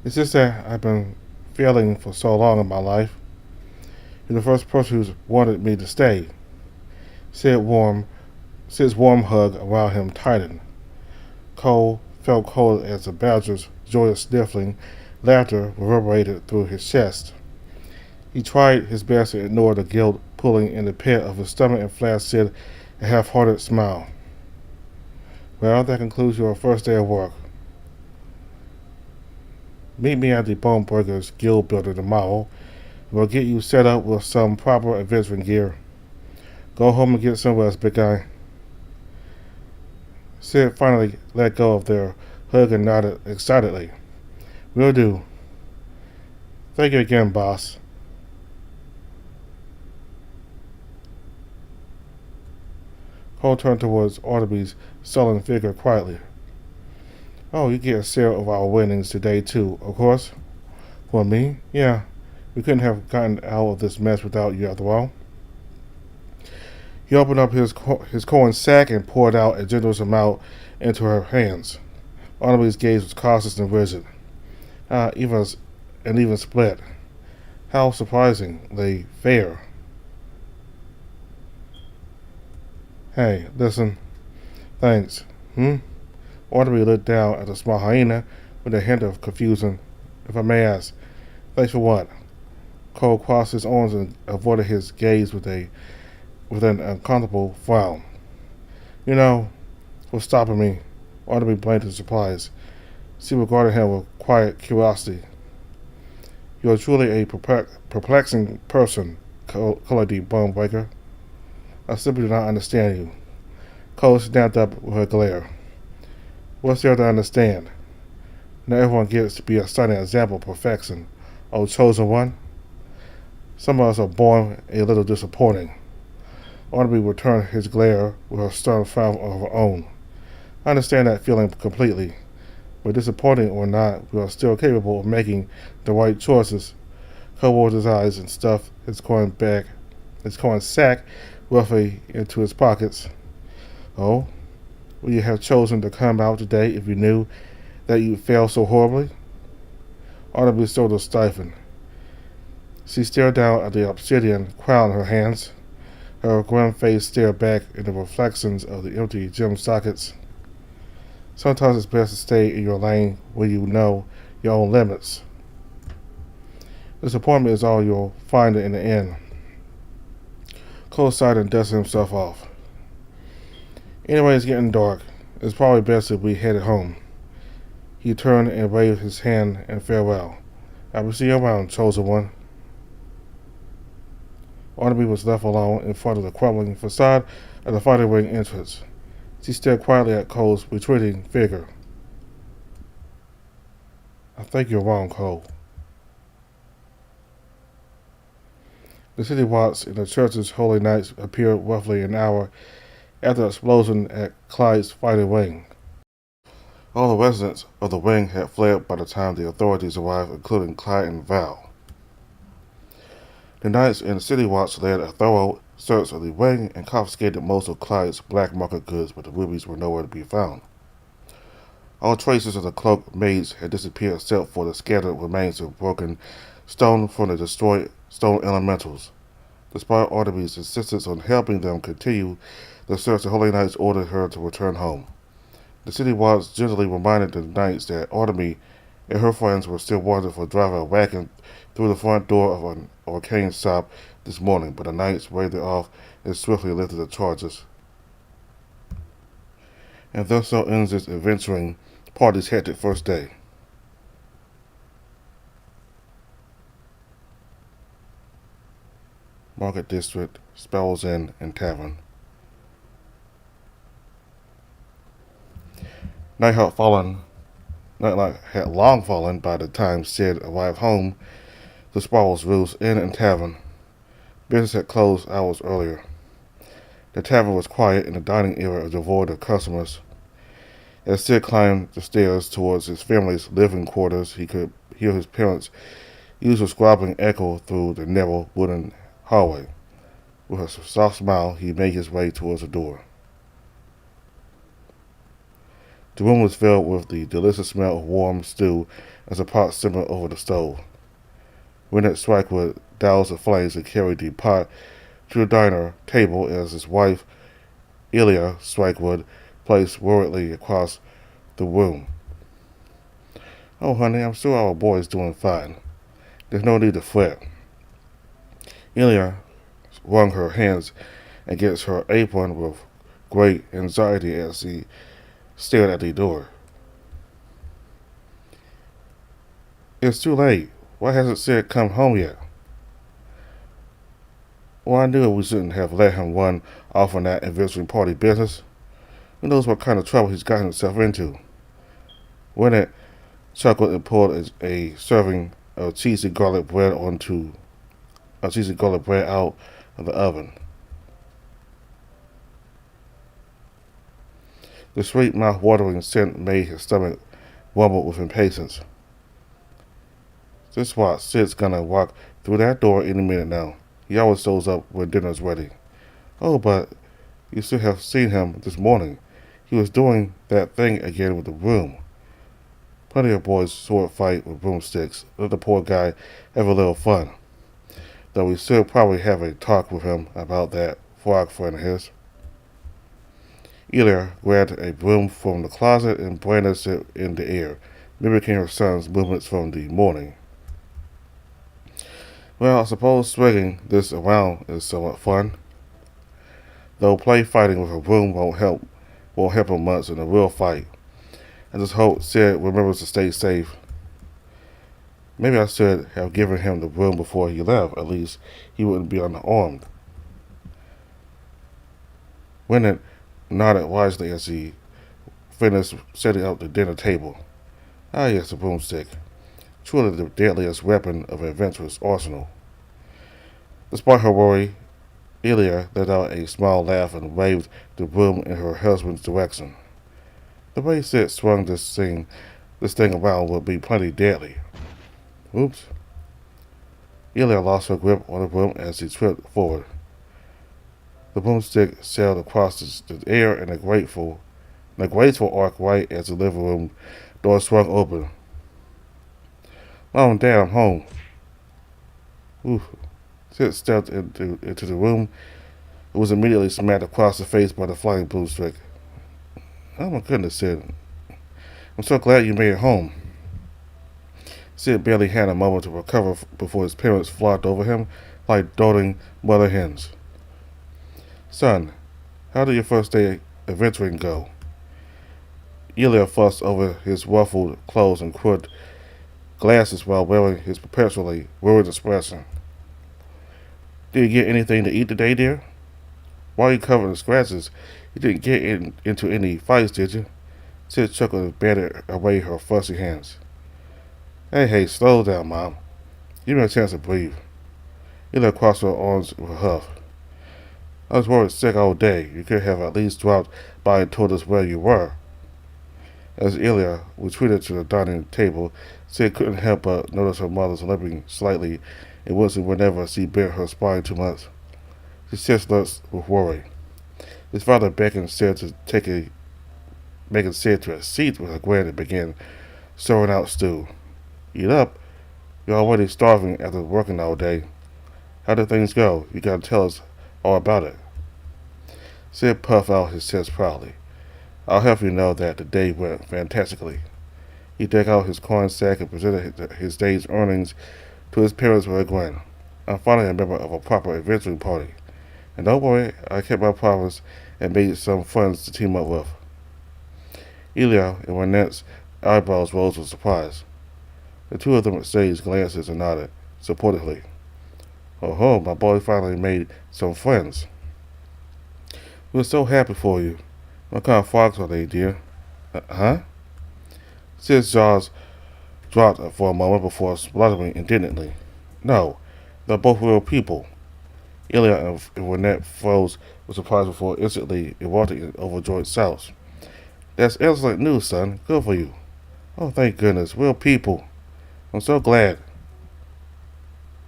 It's just that I've been failing for so long in my life. You're the first person who's wanted me to stay. Sid's warm hug around him tightened. Cole felt cold as the badger's joyous sniffling laughter reverberated through his chest. He tried his best to ignore the guilt pulling in the pit of his stomach and flashed Sid a half-hearted smile. Well, that concludes your first day of work. Meet me at the Bone Breakers Guild building tomorrow. We'll get you set up with some proper adventuring gear. Go home and get some rest, big guy. Sid finally let go of their hug and nodded excitedly. Will do. Thank you again, boss. Cole turned towards Artemis' sullen figure quietly. Oh, you get a share of our winnings today, too, of course. For me? Yeah. We couldn't have gotten out of this mess without you, after all. He opened up his coin sack and poured out a generous amount into her hands. Artemis' gaze was cautious and rigid. Even split. How surprisingly fair. Hey, listen. Thanks. Artemis looked down at the small hyena with a hint of confusion. If I may ask, thanks for what? Cole crossed his arms and avoided his gaze with an uncomfortable frown. You know, for stopping me. Artemis blinked in surprise. She regarded him with quiet curiosity. You are truly a perplexing person, colored the bone breaker. I simply do not understand you. Cole snapped up with her glare. What's there to understand? Not everyone gets to be a stunning example of perfection. Oh, chosen one? Some of us are born a little disappointing. Artemis returned his glare with a stern frown of her own. I understand that feeling completely. But disappointing or not, we are still capable of making the right choices. Cole rolled his eyes and stuffed his coin sack roughly into his pockets. Oh, would you have chosen to come out today if you knew that you failed so horribly? Artemis' shoulders stiffened. She stared down at the obsidian crown in her hands. Her grim face stared back in the reflections of the empty gem sockets. Sometimes it's best to stay in your lane where you know your own limits. Disappointment is all you'll find in the end. Cole sighed and dusted himself off. Anyway, it's getting dark. It's probably best if we headed home. He turned and waved his hand in farewell. I will see you around, chosen one. Artemis was left alone in front of the crumbling facade of the fighting ring entrance. She stared quietly at Cole's retreating figure. I think you're wrong, Cole. The city watch in the church's holy nights appeared roughly an hour after the explosion at Clyde's fighting wing. All the residents of the wing had fled by the time the authorities arrived, including Clyde and Val. The Knights and the City Watch led a thorough search of the wing and confiscated most of Clyde's black market goods, but the rubies were nowhere to be found. All traces of the cloaked maids had disappeared except for the scattered remains of broken stone from the destroyed stone elementals. Despite Artemis' insistence on helping them continue the search, the Holy Knights ordered her to return home. The City Watch gently reminded the Knights that Artemis and her friends were still wanted for driving a wagon through the front door of an arcane shop this morning, but the Knights waved it off and swiftly lifted the charges. And thus so ends this adventuring party's hectic first day. Market District, Spell's Inn, and Tavern. Night had long fallen by the time Sid arrived home. The Sparrows Roost Inn and Tavern. Business had closed hours earlier. The tavern was quiet and the dining area devoid of customers. As Sid climbed the stairs towards his family's living quarters, he could hear his parents' usual squabbling echo through the narrow wooden hallway. With a soft smile, he made his way towards the door. The room was filled with the delicious smell of warm stew as the pot simmered over the stove. Rennet Strikewood doused the flames and carried the pot to the diner table as his wife, Ilya Strikewood, placed worriedly across the room. "Oh, honey, I'm sure our boy's doing fine. There's no need to fret." Ilya wrung her hands against her apron with great anxiety as he stared at the door. "It's too late. Why hasn't Sid come home yet?" "Well, I knew we shouldn't have let him run off on that anniversary party business. Who knows what kind of trouble he's got himself into." Rennet chuckled and pulled a serving of cheesy garlic bread out of the oven. The sweet mouth-watering scent made his stomach rumble with impatience. "Just watch, Sid's gonna walk through that door any minute now. He always shows up when dinner's ready." "Oh, but you should have seen him this morning. He was doing that thing again with the broom." "Plenty of boys sword fight with broomsticks. Let the poor guy have a little fun. Though we should probably have a talk with him about that frog friend of his." Ilya grabbed a broom from the closet and brandished it in the air, mimicking her son's movements from the morning. "Well, I suppose swinging this around is somewhat fun. Though play fighting with a broom won't help him much in a real fight. I just hope Sid remembers to stay safe. Maybe I should have given him the broom before he left. At least he wouldn't be unarmed." Rennet nodded wisely as he finished setting up the dinner table. "Ah, yes, the broomstick. Truly the deadliest weapon of an adventurer's arsenal." Despite her worry, Ilya let out a small laugh and waved the broom in her husband's direction. "The way Sid swung this thing around would be plenty deadly." Oops. Ilya lost her grip on the broom as he tripped forward. The broomstick sailed across the air in a graceful arc right as the living room door swung open. "Mom and Dad, I'm home." Oof. Sid stepped into the room and was immediately smacked across the face by the flying broomstick. "Oh my goodness, Sid. I'm so glad you made it home." Sid barely had a moment to recover before his parents flocked over him like doting mother hens. "Son, how did your first day adventuring go?" Ilya fussed over his ruffled clothes and crooked glasses while wearing his perpetually worried expression. "Did you get anything to eat today, dear? Why are you covered in scratches? You didn't get into any fights, did you?" Sid chuckled and batted away her fussy hands. Hey, slow down, Mom. Give me a chance to breathe." Ilya crossed her arms with a huff. I was worried sick all day. You could have at least dropped by and told us where you were. As Ilya retreated to the dining table, Sid couldn't help but notice her mother's limping slightly. It wasn't whenever she bent her spine too much. She sensed with worry. His father beckoned Sid to making Sid to a seat with a grin and began serving out stew. Eat up. You're already starving after working all day. How did things go? You gotta tell us all about it. Sid puffed out his chest proudly. I'll have you know that the day went fantastically. He took out his coin sack and presented his day's earnings to his parents with a grin. I'm finally a member of a proper adventuring party. And don't worry, I kept my promise and made some friends to team up with. Ilya and Renette's eyebrows rose with surprise. The two of them exchanged glances and nodded, supportively. Oh ho, my boy finally made some friends. We're so happy for you. What kind of frogs are they, dear? Huh? Sid's jaws dropped for a moment before spluttering indignantly. No, they're both real people. Ilya and Renette froze with surprise before instantly erupting in overjoyed shouts. That's excellent news, son. Good for you. Oh, thank goodness. Real people. I'm so glad.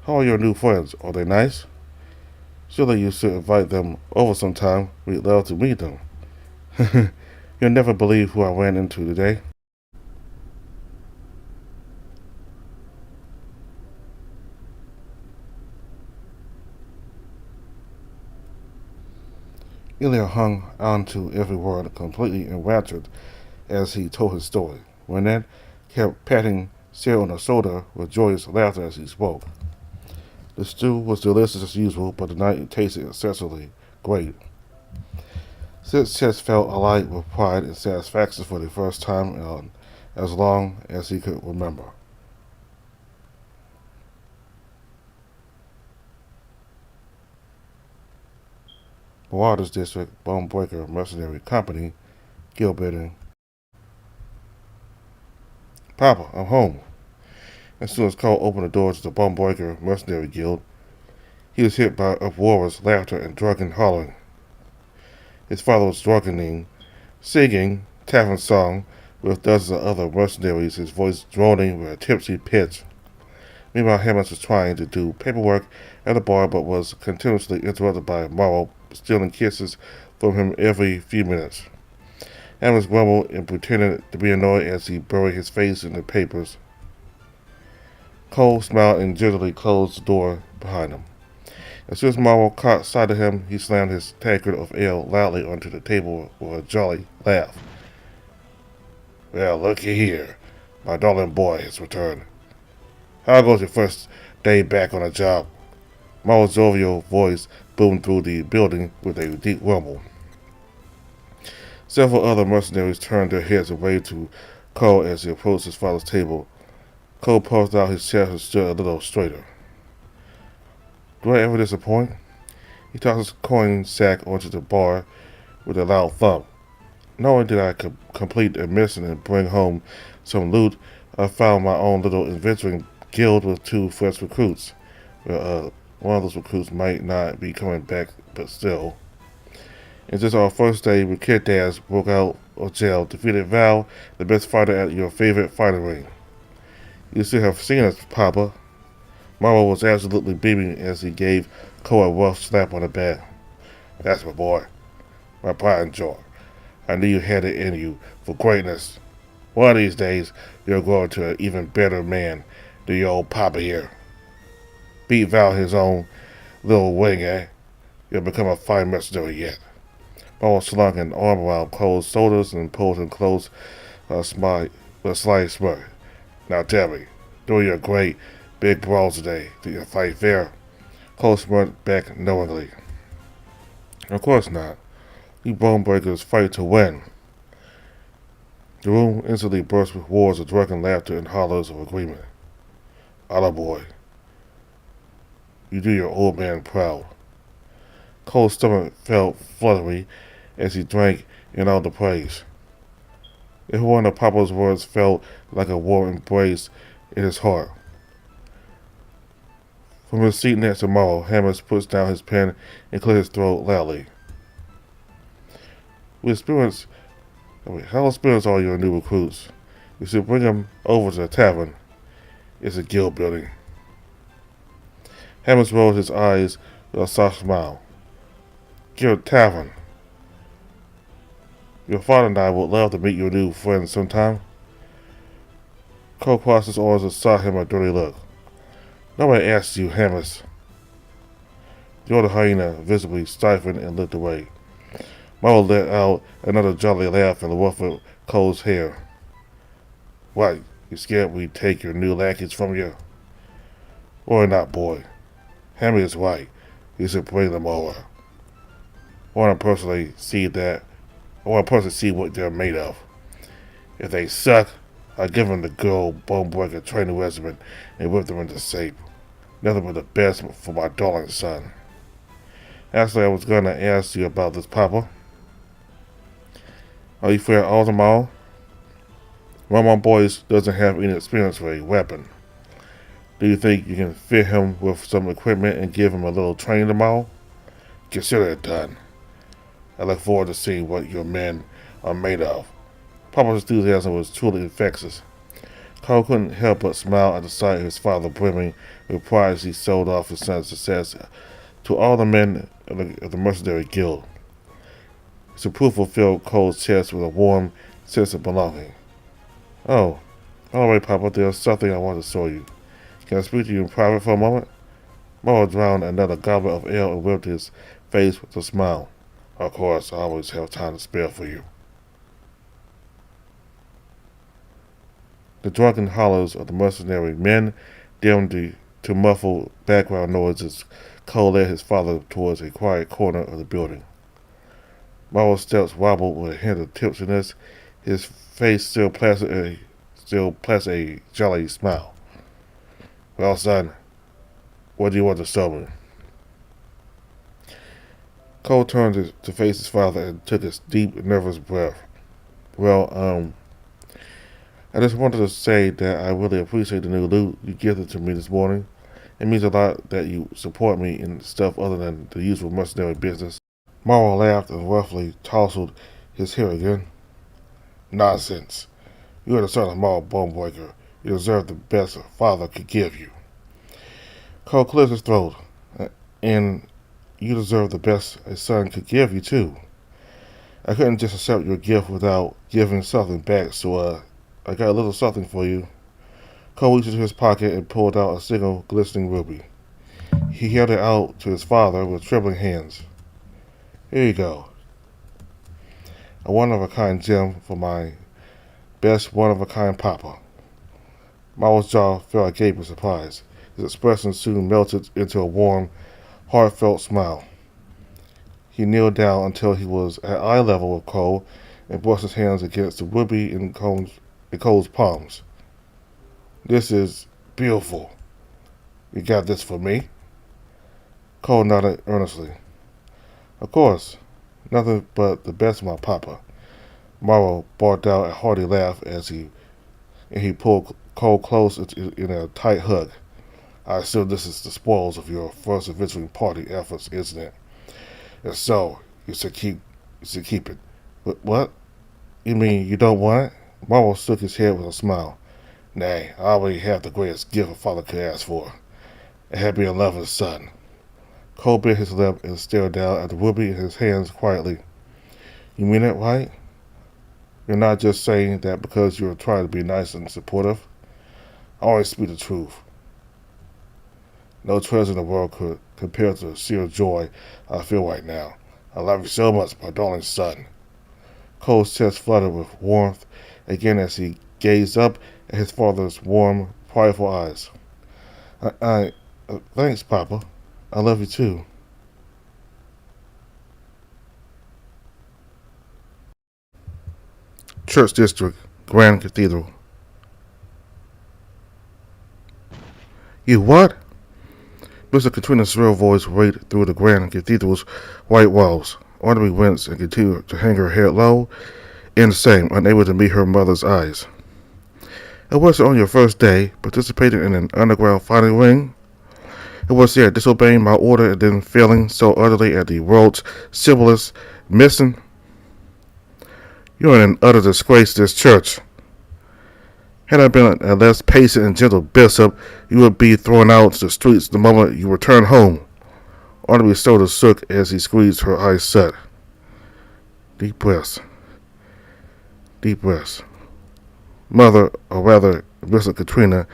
How are your new friends? Are they nice? Surely you should invite them over sometime. We'd love to meet them. You'll never believe who I ran into today. Ilya hung on to every word, completely enraptured as he told his story. Renette kept patting Sarah on the shoulder with joyous laughter as he spoke. The stew was delicious as usual, but tonight it tasted excessively great. Sid's chest felt alight with pride and satisfaction for the first time in as long as he could remember. Marauders District, Bonebreaker Mercenary Company, Guild Building. Papa, I'm home. As soon as Cole opened the doors to the Bonebreaker Mercenary Guild, he was hit by uproarious laughter and drunken hollering. His father was drunkening, singing tavern song with dozens of other mercenaries, his voice droning with a tipsy pitch. Meanwhile, Hammond was trying to do paperwork at the bar but was continuously interrupted by Morrow stealing kisses from him every few minutes. Hammond grumbled and pretended to be annoyed as he buried his face in the papers. Cole smiled and gingerly closed the door behind him. As soon as Morrow caught sight of him, he slammed his tankard of ale loudly onto the table with a jolly laugh. Well, looky here. My darling boy has returned. How goes your first day back on the job? Morrow's jovial voice boomed through the building with a deep rumble. Several other mercenaries turned their heads away to Cole as he approached his father's table. Cole puffed out his chest and stood a little straighter. Do I ever disappoint? He tossed his coin sack onto the bar with a loud thump. Not only did I complete a mission and bring home some loot, I found my own little adventuring guild with 2 fresh recruits. Well, one of those recruits might not be coming back, but still. And just our first day, with Kid Daz broke out of jail, defeated Val, the best fighter at your favorite fighting ring. You should have seen us, Papa. Mama was absolutely beaming as he gave Cole a rough slap on the back. That's my boy. My pride and joy. I knew you had it in you for greatness. One of these days, you'll grow into an even better man than your old Papa here. Beat Val his own little wing, eh? You'll become a fine mercenary yet. Mama slung an arm around Cole's shoulders and pulled him close with a slight smirk. Now tell me, doing your great big brawls today, did you fight fair? Cole smirked back knowingly. Of course not. You bonebreakers fight to win. The room instantly burst with roars of drunken laughter and hollers of agreement. Atta boy. You do your old man proud. Cole's stomach felt fluttery as he drank in all the praise. Every one of Papa's words felt like a warm embrace in his heart. From his seat next to Morrow, Hammers puts down his pen and clears his throat loudly. How experienced are your new recruits? We should bring them over to the tavern. It's a guild building. Hammers rolled his eyes with a soft smile. Guild tavern. Your father and I would love to meet your new friends sometime. Cole crossed his arms and saw him a dirty look. Nobody asked you, Hammers. The older hyena visibly stiffened and looked away. Marlowe let out another jolly laugh and ruffled Cole's hair. What, you scared we'd take your new lackeys from you? Worry not, boy. Hammy is right. You should bring them over. I want to personally see what they're made of. If they suck, I'll give them the good old bone-breaker training regimen and whip them into shape. Nothing but the best for my darling son. Actually, I was going to ask you about this, Papa. Are you fair all tomorrow? One of my boys doesn't have any experience with a weapon. Do you think you can fit him with some equipment and give him a little training tomorrow? Consider it done. I look forward to seeing what your men are made of. Papa's enthusiasm was truly infectious. Cole couldn't help but smile at the sight of his father brimming with pride as he sold off his son's success to all the men of the mercenary guild. His approval filled Cole's chest with a warm sense of belonging. Oh, all right, Papa, there's something I want to show you. Can I speak to you in private for a moment? Morrow drowned another goblet of ale and whipped his face with a smile. Of course, I always have time to spare for you. The drunken hollers of the mercenary men dimmed to muffled background noises. Cole led his father towards a quiet corner of the building. Morrow's steps wobbled with a hint of tipsiness. His face still plastered a jolly smile. Well, son, what do you want to show me? Cole turned to face his father and took a deep, nervous breath. Well, I just wanted to say that I really appreciate the new loot you gifted to me this morning. It means a lot that you support me in stuff other than the usual mercenary business. Morrow laughed and roughly tousled his hair again. Nonsense. You are the son of Morrow Bonebreaker. You deserve the best a father could give you. Cole cleared his throat. And you deserve the best a son could give you, too. I couldn't just accept your gift without giving something back, so, I got a little something for you. Cole reached into his pocket and pulled out a single glistening ruby. He held it out to his father with trembling hands. Here you go. A one-of-a-kind gem for my best one-of-a-kind papa. Morrow's jaw fell agape in surprise. His expression soon melted into a warm, heartfelt smile. He kneeled down until he was at eye level with Cole and brushed his hands against the ruby in Cole's palms. This is beautiful. You got this for me? Cole nodded earnestly. Of course. Nothing but the best of my papa. Morrow barked out a hearty laugh as he pulled Cole close in a tight hug. I assume this is the spoils of your first adventuring party efforts, isn't it? If so, you should keep it. What? You mean you don't want it? Morrow shook his head with a smile. Nay, I already have the greatest gift a father could ask for. A happy and loving son. Cole bit his lip and stared down at the ruby in his hands quietly. You mean it, right? You're not just saying that because you're trying to be nice and supportive? I always speak the truth. No treasure in the world could compare to the sheer joy I feel right now. I love you so much, my darling son. Cole's chest fluttered with warmth again as he gazed up at his father's warm, prideful eyes. Thanks, Papa. I love you too. Church District, Grand Cathedral. You what? Mr. Katrina's shrill voice raked through the Grand Cathedral's white walls. Audrey winced and continued to hang her head low, in the same, unable to meet her mother's eyes. It wasn't on your first day, participating in an underground fighting ring? It was there disobeying my order and then failing so utterly at the world's simplest mission. You're an utter disgrace to this church. Had I been a less patient and gentle bishop, you would be thrown out to the streets the moment you return home. Artemis shoulders shook as he squeezed her eyes shut. Deep breaths. Deep breaths. Mother, or rather, Bishop Katrina,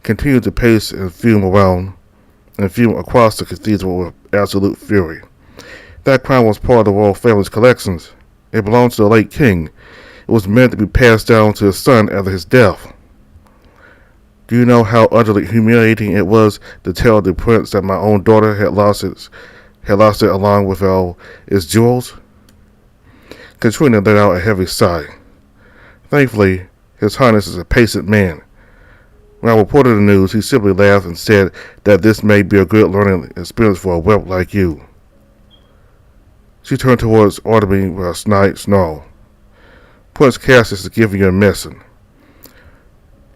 continued to pace and fume across the cathedral with absolute fury. That crown was part of the royal family's collections. It belonged to the late king. It was meant to be passed down to his son after his death. Do you know how utterly humiliating it was to tell the prince that my own daughter had lost it along with all its jewels? Katrina let out a heavy sigh. Thankfully, His Highness is a patient man. When I reported the news, he simply laughed and said that this may be a good learning experience for a whelp like you. She turned towards Artemis with a snarl. Prince Cassius is giving you a mission.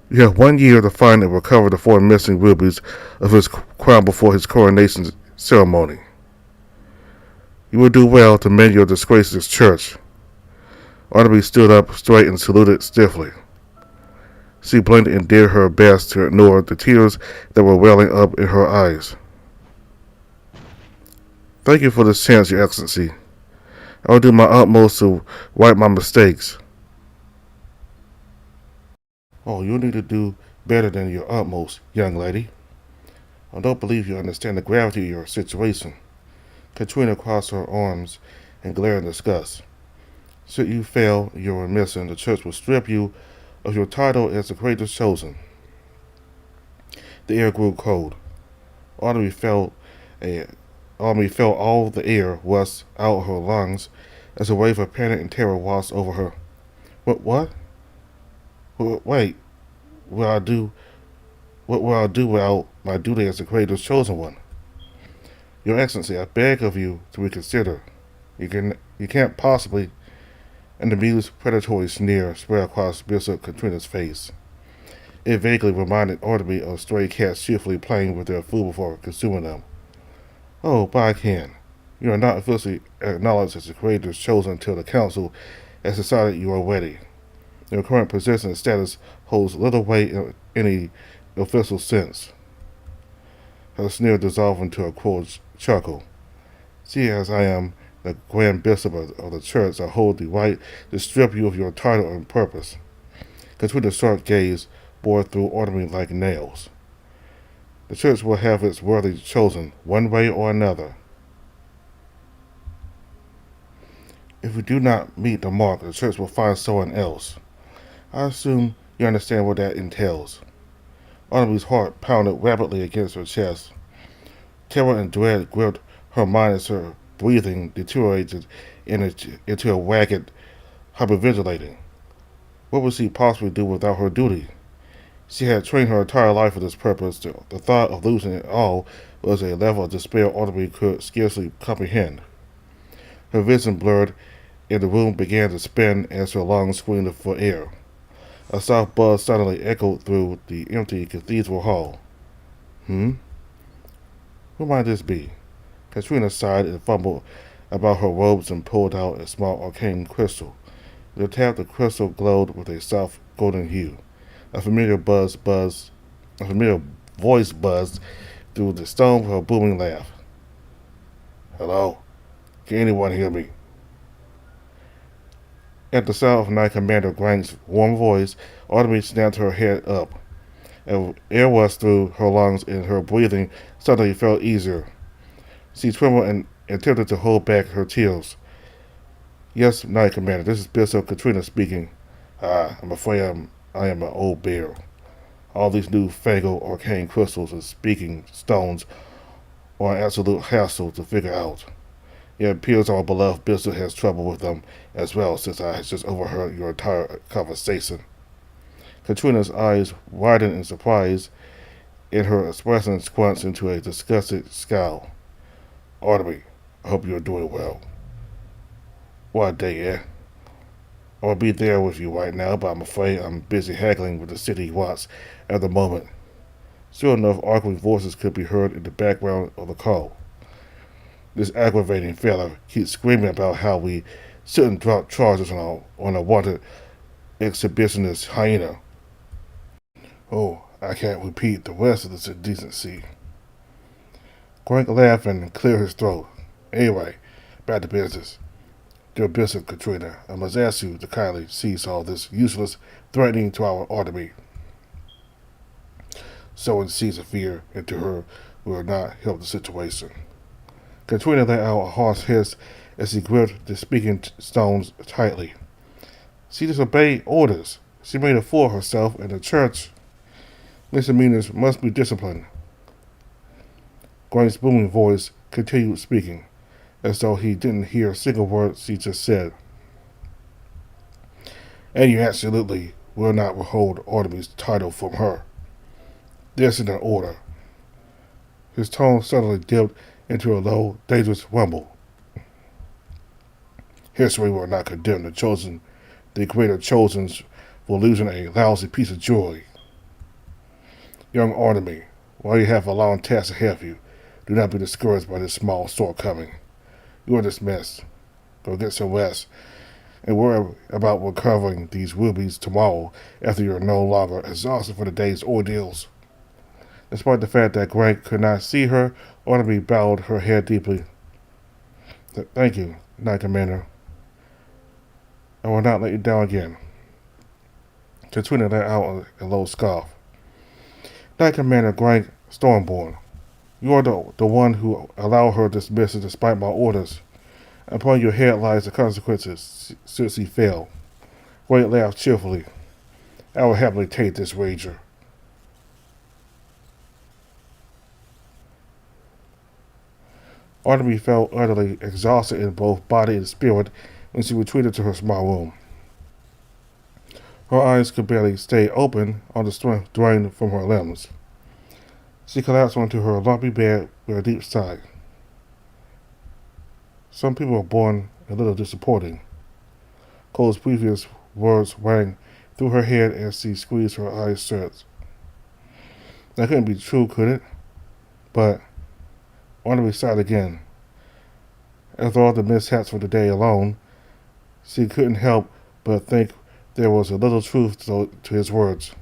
You have 1 year to find and recover the 4 missing rubies of his crown before his coronation ceremony. You will do well to mend your disgrace to this church. Artemis stood up straight and saluted stiffly. She blinked and did her best to ignore the tears that were welling up in her eyes. Thank you for this chance, Your Excellency. I will do my utmost to right my mistakes. Oh, you need to do better than your utmost, young lady. I don't believe you understand the gravity of your situation. Katrina crossed her arms and glared in disgust. Should you fail your mission, the church will strip you of your title as the greatest chosen. The air grew cold. Artemis felt all the air rushed out of her lungs as a wave of panic and terror washed over her. What? Wait, what will I do without my duty as the greatest chosen one? Your Excellency, I beg of you to reconsider. You can't possibly. An amused, predatory sneer spread across Bishop Katrina's face. It vaguely reminded Artemis of stray cats cheerfully playing with their food before consuming them. Oh, but I can. You are not officially acknowledged as the greatest chosen until the council has decided you are ready. Your current position and status holds little weight in any official sense. Her sneer dissolved into a cold chuckle. See, as I am the Grand Bishop of the Church, I hold the right to strip you of your title and purpose. Katrina's sharp gaze bored through Artemis like nails. The Church will have its worthy chosen, one way or another. If we do not meet the mark, the Church will find someone else. I assume you understand what that entails. Artemis' heart pounded rapidly against her chest. Terror and dread gripped her mind as her breathing deteriorated into a ragged hyperventilating. What would she possibly do without her duty? She had trained her entire life for this purpose. The thought of losing it all was a level of despair Artemis could scarcely comprehend. Her vision blurred, and the room began to spin as her lungs screamed for air. A soft buzz suddenly echoed through the empty cathedral hall. Who might this be? Katrina sighed and fumbled about her robes and pulled out a small arcane crystal. The tap the crystal glowed with a soft golden hue. A familiar voice buzzed through the stone with a booming laugh. Hello? Can anyone hear me? At the sound of Knight Commander Grant's warm voice, Artemis snapped her head up. Air rushed through her lungs and her breathing suddenly felt easier. She trembled and attempted to hold back her tears. Yes, Knight Commander, this is Bishop Katrina speaking. I'm afraid I am an old bear. All these new fangled arcane crystals and speaking stones are an absolute hassle to figure out. It appears our beloved Bishop has trouble with them as well, since I just overheard your entire conversation. Katrina's eyes widened in surprise, and her expression squunched into a disgusted scowl. Artemis, I hope you are doing well. What a day, eh? I will be there with you right now, but I'm afraid I'm busy haggling with the city watch at the moment. Sure enough, arguing voices could be heard in the background of the call. This aggravating fella keeps screaming about how we shouldn't drop charges on a wanted exhibitionist hyena. Oh, I can't repeat the rest of this indecency. Grant laughed and cleared his throat. Anyway, back to business. Dear Bishop Katrina, I must ask you to kindly cease all this useless threatening to our army. Sowing seeds of fear into her will not help the situation. Katrina let out a harsh hiss as he gripped the speaking stones tightly. She disobeyed orders. She made a fool of herself in the church. Misdemeanors must be disciplined. Grant's booming voice continued speaking, as though he didn't hear a single word she just said. And you absolutely will not withhold Artemis' title from her. This is an order. His tone suddenly dipped into a low, dangerous rumble. History will not condemn the greater chosens, for losing a lousy piece of jewelry. Young Artemis, while you have a long task ahead of you, do not be discouraged by this small shortcoming. You are dismissed. Go get some rest, and worry about recovering these rubies tomorrow after you are no longer exhausted for the day's ordeals. Despite the fact that Grant could not see her, Artemis bowed her head deeply. Thank you, Knight Commander. I will not let you down again. Katrina let out a low scoff. Knight Commander Grant Stormborn, you are the one who allowed her dismissal despite my orders. Upon your head lies the consequences should she fail. Grant laughed cheerfully. I will happily take this wager. Artemis felt utterly exhausted in both body and spirit when she retreated to her small room. Her eyes could barely stay open on the strength drained from her limbs. She collapsed onto her lumpy bed with a deep sigh. Some people are born a little disappointing. Cole's previous words rang through her head as she squeezed her eyes shut. That couldn't be true, could it? But Artemis sighed again. After all the mishaps for the day alone, she couldn't help but think there was a little truth to his words.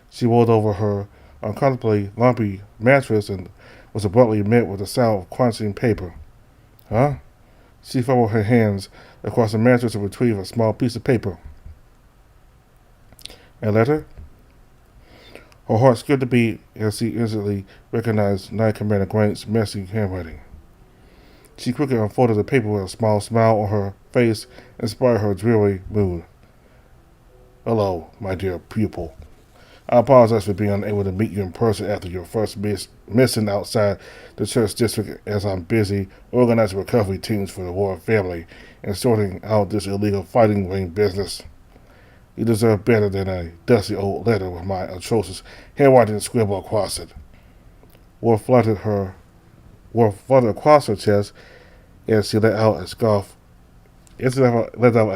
She rolled over her uncomfortably lumpy mattress and was abruptly met with the sound of crunching paper. Huh? She fumbled her hands across the mattress and retrieved a small piece of paper. A letter? Her heart skipped a beat as she instantly recognized Knight Commander Grant's messy handwriting. She quickly unfolded the paper with a small smile on her face in spite of her dreary mood. Hello, my dear pupil. I apologize for being unable to meet you in person after your first missing outside the church district, as I'm busy organizing recovery teams for the royal family and sorting out this illegal fighting ring business. You deserve better than a dusty old letter with my atrocious handwriting scribbled across it. Word fluttered across her chest as she let out a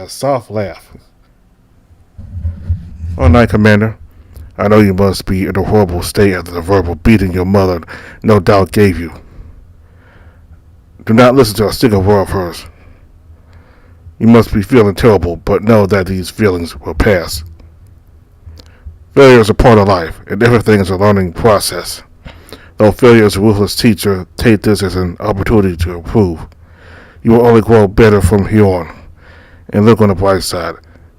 soft laugh. Oh, Knight Commander, I know you must be in a horrible state after the verbal beating your mother no doubt gave you. Do not listen to a single word of hers. You must be feeling terrible, but know that these feelings will pass. Failure is a part of life, and everything is a learning process. Though failure is a ruthless teacher, take this as an opportunity to improve. You will only grow better from here on. And look on the bright side.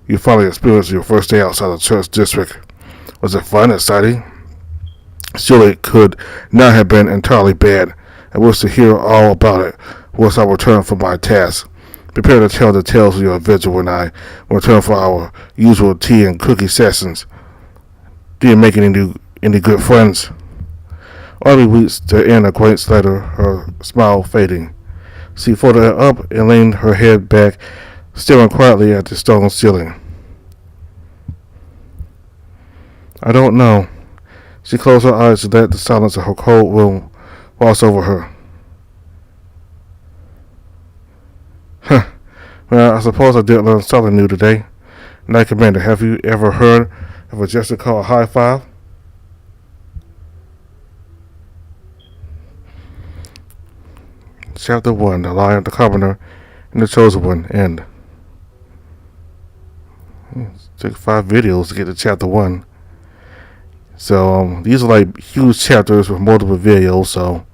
You finally experienced your first day outside the church district. Was it fun, exciting? Surely it could not have been entirely bad. I wish to hear all about it once I return from my task. Prepare to tell the tales of your adventure when I return for our usual tea and cookie sessions. Do you make any good friends? Artemis reached the end of Grant's letter, her smile fading. She folded it up and leaned her head back, staring quietly at the stone ceiling. I don't know. She closed her eyes to let the silence of her cold room wash over her. Huh. Well, I suppose I did learn something new today. Knight Commander, have you ever heard of a gesture called a high five? Chapter 1, The Lion, the Carpenter, and the Chosen One, end. It took 5 videos to get to Chapter 1. So, these are like huge chapters with multiple videos, so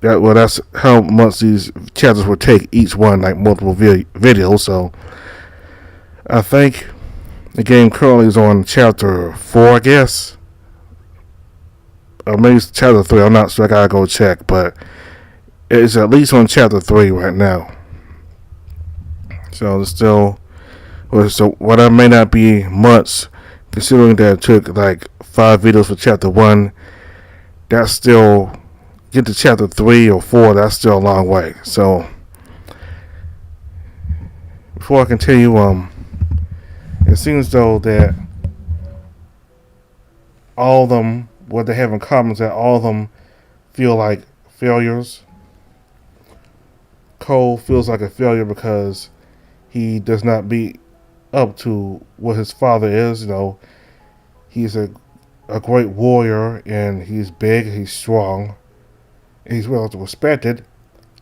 that's how much these chapters would take each one, like multiple videos. So, I think the game currently is on chapter 4, I guess. Or maybe it's chapter 3, I'm not sure, I gotta go check, but it's at least on chapter 3 right now. So, it's still, so what I may not be months, considering that it took like 5 videos for chapter 1, that's still, get to chapter 3 or 4, that's still a long way. So, before I continue, it seems though that all of them, what they have in common is that all of them feel like failures. Cole feels like a failure because he does not beat up to what his father is. He's a great warrior, and he's big, he's strong, and he's well respected.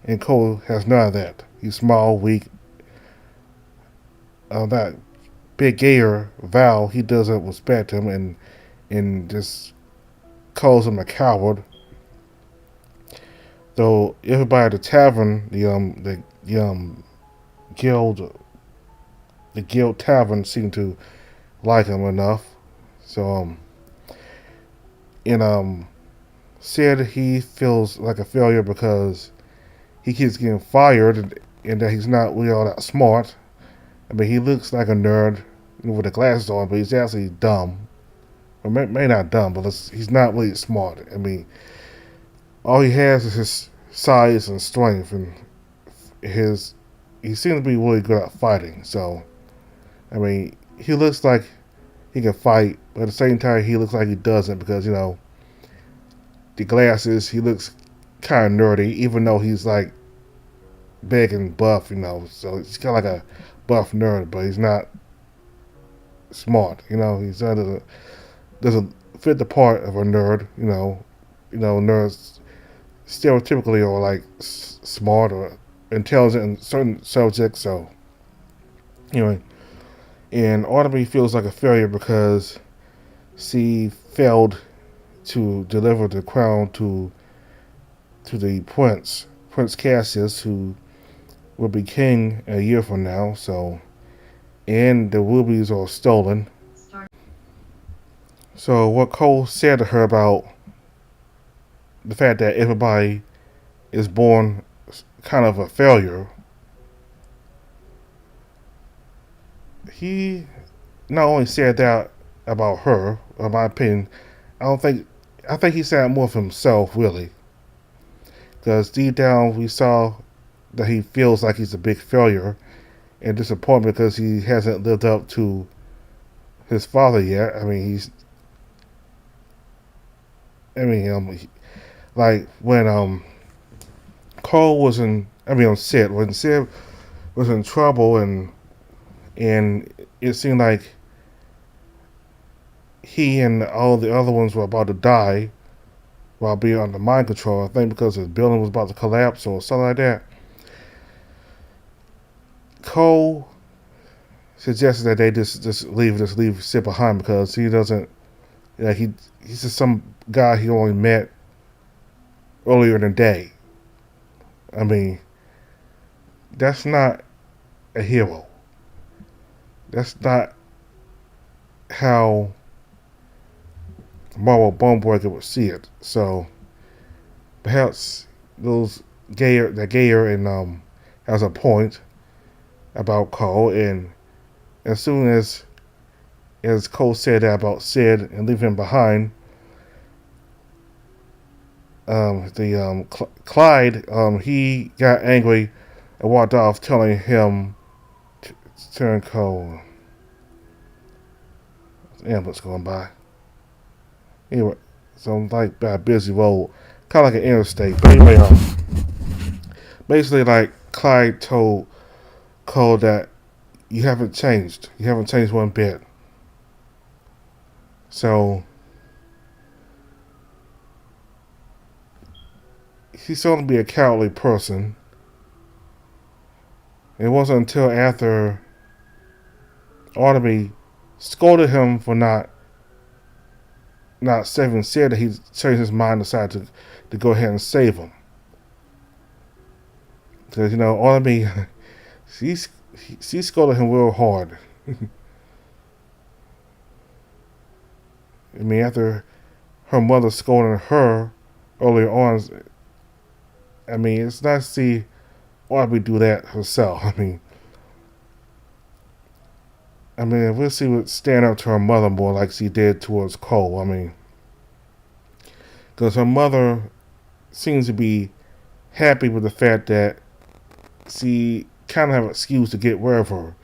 And Cole has none of that. He's small, weak. That big gayer Val, he doesn't respect him, and just calls him a coward. Though everybody at the tavern, the guild tavern seemed to like him enough. So and said he feels like a failure because he keeps getting fired, and that he's not really all that smart. I mean, he looks like a nerd with the glasses on, but he's actually dumb. Or may not dumb, but he's not really smart. I mean, all he has is his size and strength, and he seems to be really good at fighting. So, I mean, he looks like he can fight, but at the same time, he looks like he doesn't because the glasses. He looks kind of nerdy, even though he's like big and buff. So he's kind of like a buff nerd, but he's not smart. He's doesn't fit the part of a nerd. Nerds stereotypically are like smart or intelligent in certain subjects. So anyway, and Autumn feels like a failure because she failed to deliver the crown to the Prince Cassius, who will be king a year from now. So, and the rubies are stolen. So what Cole said to her about the fact that everybody is born kind of a failure, he not only said that about her, in my opinion, I think he said more of himself, really. Because deep down we saw that he feels like he's a big failure and disappointed because he hasn't lived up to his father yet. Like when Cole was Sid, when Sid was in trouble, and it seemed like he and all the other ones were about to die while being under mind control. I think because his building was about to collapse or something like that. Cole suggested that they just leave Sid behind because he doesn't. He's just some guy he only met earlier in the day. I mean, that's not a hero. That's not how Marvel Bonebreaker would see it. So perhaps Gayer and has a point about Cole, and as soon as Cole said that about Sid and leave him behind, Clyde he got angry and walked off, telling him to turn Cole. Ambulance going by. Anyway, so I'm like by a busy road, kind of like an interstate. But anyway, basically, like Clyde told Cole that you haven't changed. You haven't changed one bit. So he's shown to be a cowardly person. It wasn't until after Artemis scolded him for not saving Sid that he changed his mind and decided to go ahead and save him. Because, Artemis, she scolded him real hard. I mean, after her mother scolding her earlier on, I mean, it's nice to see Artemis do that herself. If we'll see what stand up to her mother more like she did towards Cole. Because her mother seems to be happy with the fact that she kind of have an excuse to get rid of her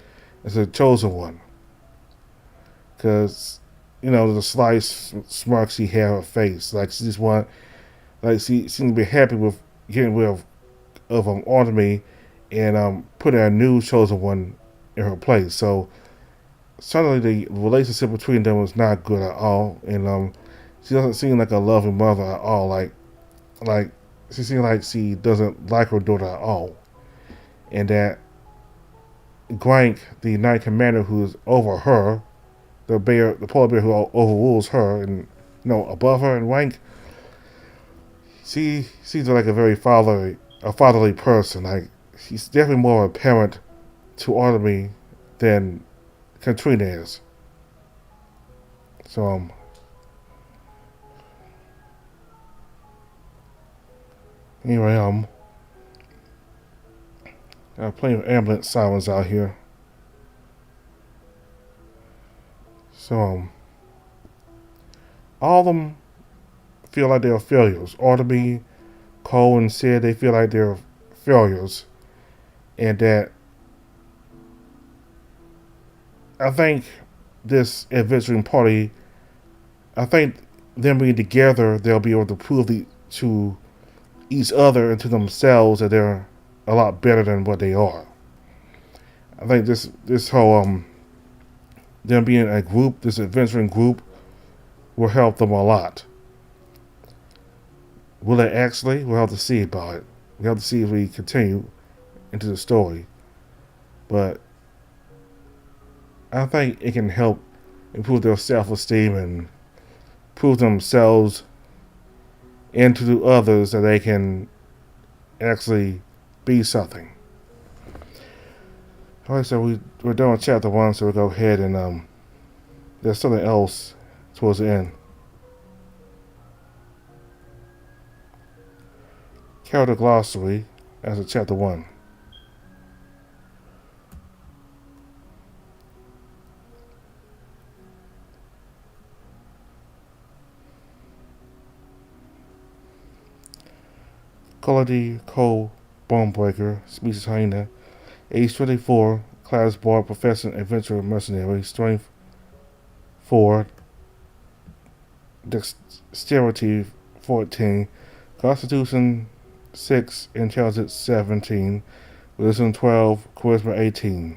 as a chosen one. Because, the slight smirk she had on her face. Like, she seems to be happy with getting rid of Artemis and putting a new chosen one in her place. So, suddenly the relationship between them was not good at all. And she doesn't seem like a loving mother at all. Like she seems like she doesn't like her daughter at all. And that Grank, the Knight Commander who's over her, the polar bear who overrules her and above her in rank, she seems like a very fatherly person. Like, she's definitely more of a parent to Artemis than Katrina is. So anyway, got plenty of ambulance sirens out here. So all of them feel like they're failures. Artemis, Cole, and Sid, they feel like they're failures, and that I think this adventuring party, I think them being together, they'll be able to prove to each other and to themselves that they're a lot better than what they are. I think this whole them being a group, this adventuring group, will help them a lot. Will it actually? We'll have to see about it. We'll have to see if we continue into the story. But I think it can help improve their self-esteem and prove themselves and to others that they can actually be something. Alright, so we're done with chapter 1, so we'll go ahead and there's something else towards the end. Character glossary as of chapter 1. Quality Cole Bonebreaker, species hyena, age 24, class bar, profession, adventurer, mercenary, strength 4, dexterity 14, constitution 6, intelligence 17, wisdom 12, charisma 18.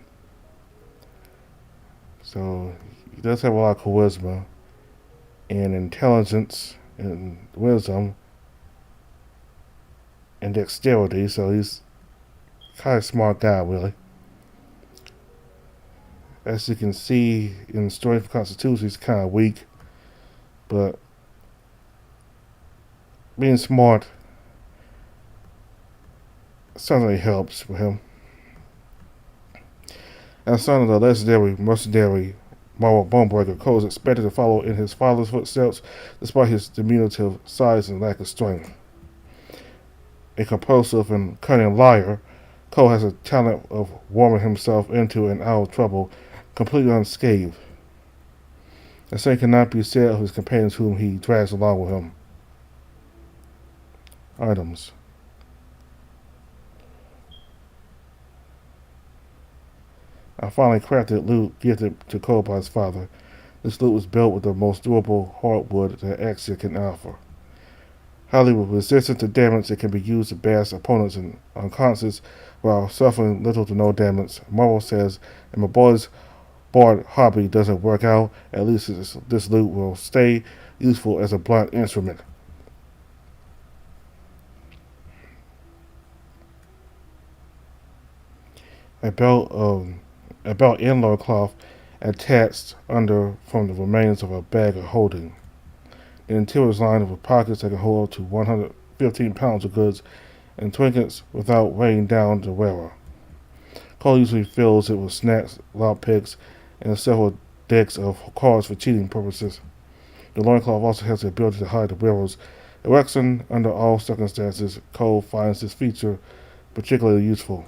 So he does have a lot of charisma and intelligence and wisdom and dexterity, so he's kind of a smart guy, really. As you can see in strength constitution, he's kind of weak, but being smart certainly helps for him. As son of the legendary mercenary Marvel Bonebreaker, Cole is expected to follow in his father's footsteps despite his diminutive size and lack of strength. A compulsive and cunning liar, Cole has a talent of warming himself into an hour of trouble completely unscathed. The same cannot be said of his companions whom he drags along with him. Items. A finely crafted loot gifted to Cole by his father. This loot was built with the most durable hardwood that Axia can offer. Highly resistant to damage, it can be used to bash opponents in unconscious while suffering little to no damage. Marvel says, if my boy's bard hobby doesn't work out, at least this loot will stay useful as a blunt instrument. a belt a belt inlaid cloth attached under from the remains of a bag of holding. The interior is lined with pockets that can hold up to 115 pounds of goods and trinkets without weighing down the wearer. Cole usually fills it with snacks, lockpicks, and several decks of cards for cheating purposes. The loincloth also has the ability to hide the wearer's erection under all circumstances. Cole finds this feature particularly useful.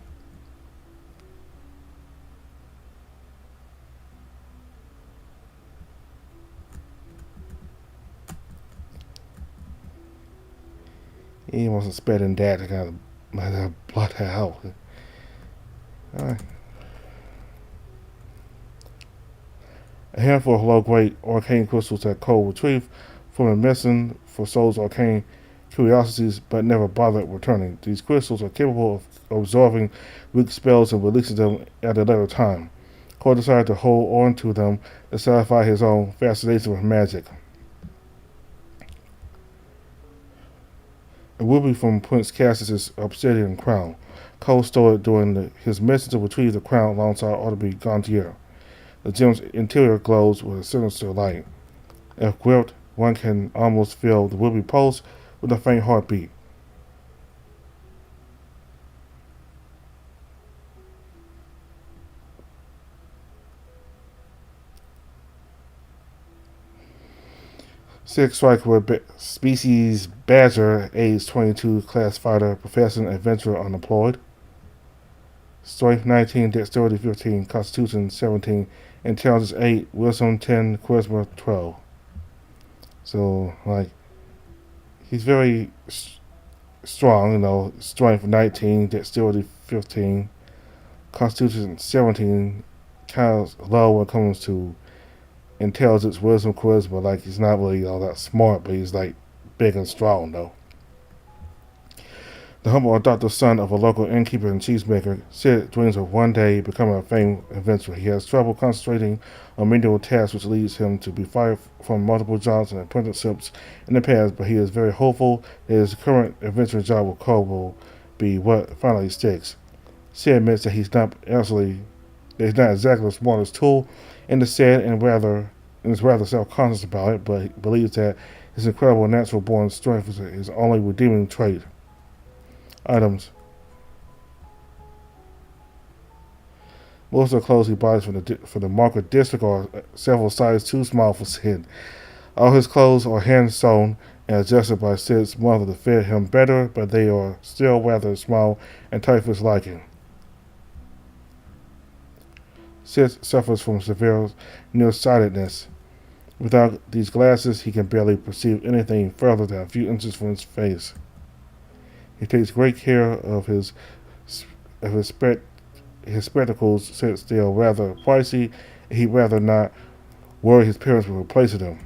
He wasn't expecting that to kind of blot that out. Alright. A handful of low-grade arcane crystals that Cole retrieved from a mission for Soul's arcane curiosities, but never bothered returning. These crystals are capable of absorbing weak spells and releasing them at a later time. Cole decided to hold on to them to satisfy his own fascination with magic. A ruby from Prince Cassius's obsidian crown. Cole stole it during his mission to retrieve the crown alongside Aubrey Gantier. The gem's interior glows with a sinister light. If gripped, one can almost feel the ruby pulse with a faint heartbeat. Six strike with species Badger, age 22, class fighter, profession, adventurer, unemployed. Strength 19, dexterity 15, constitution 17, intelligence 8, wisdom 10, charisma 12. So, like, he's very strong, strength 19, dexterity 15, constitution 17, kind of low when it comes to intelligence, wisdom, charisma. Like, he's not really all that smart, but he's like big and strong though. The humble adopted son of a local innkeeper and cheesemaker, Sid dreams of one day becoming a famed adventurer. He has trouble concentrating on menial tasks, which leads him to be fired from multiple jobs and apprenticeships in the past, but he is very hopeful that his current adventuring job with Cole will be what finally sticks. Sid admits that he's not exactly the smartest tool in the set and is rather self-conscious about it, but he believes that his incredible natural-born strength is his only redeeming trait. Items. Most of the clothes he buys for the market district are several sizes too small for Sid. All his clothes are hand-sewn and adjusted by Sid's mother to fit him better, but they are still rather small and tight for his liking. Sid suffers from severe nearsightedness. Without these glasses, he can barely perceive anything further than a few inches from his face. He takes great care of his spectacles, since they are rather pricey, and he'd rather not worry his parents with replacing them.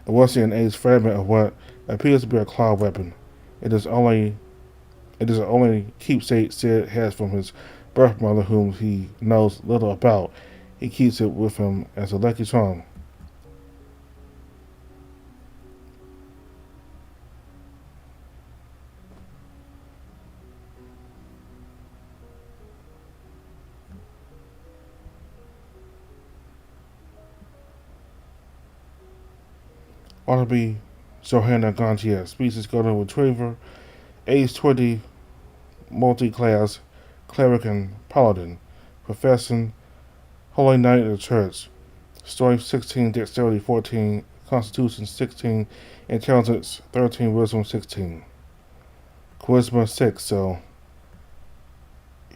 A rusty and aged fragment of what appears to be a claw weapon. It is the only keepsake Sid has from his birth mother, whom he knows little about. He keeps it with him as a lucky charm. Barnaby Johanna Gantier, species golden retriever, age 20, multi-class, cleric and paladin, profession, holy knight of the church, strength 16, dexterity 14, constitution 16, intelligence 13, wisdom 16, charisma 6. So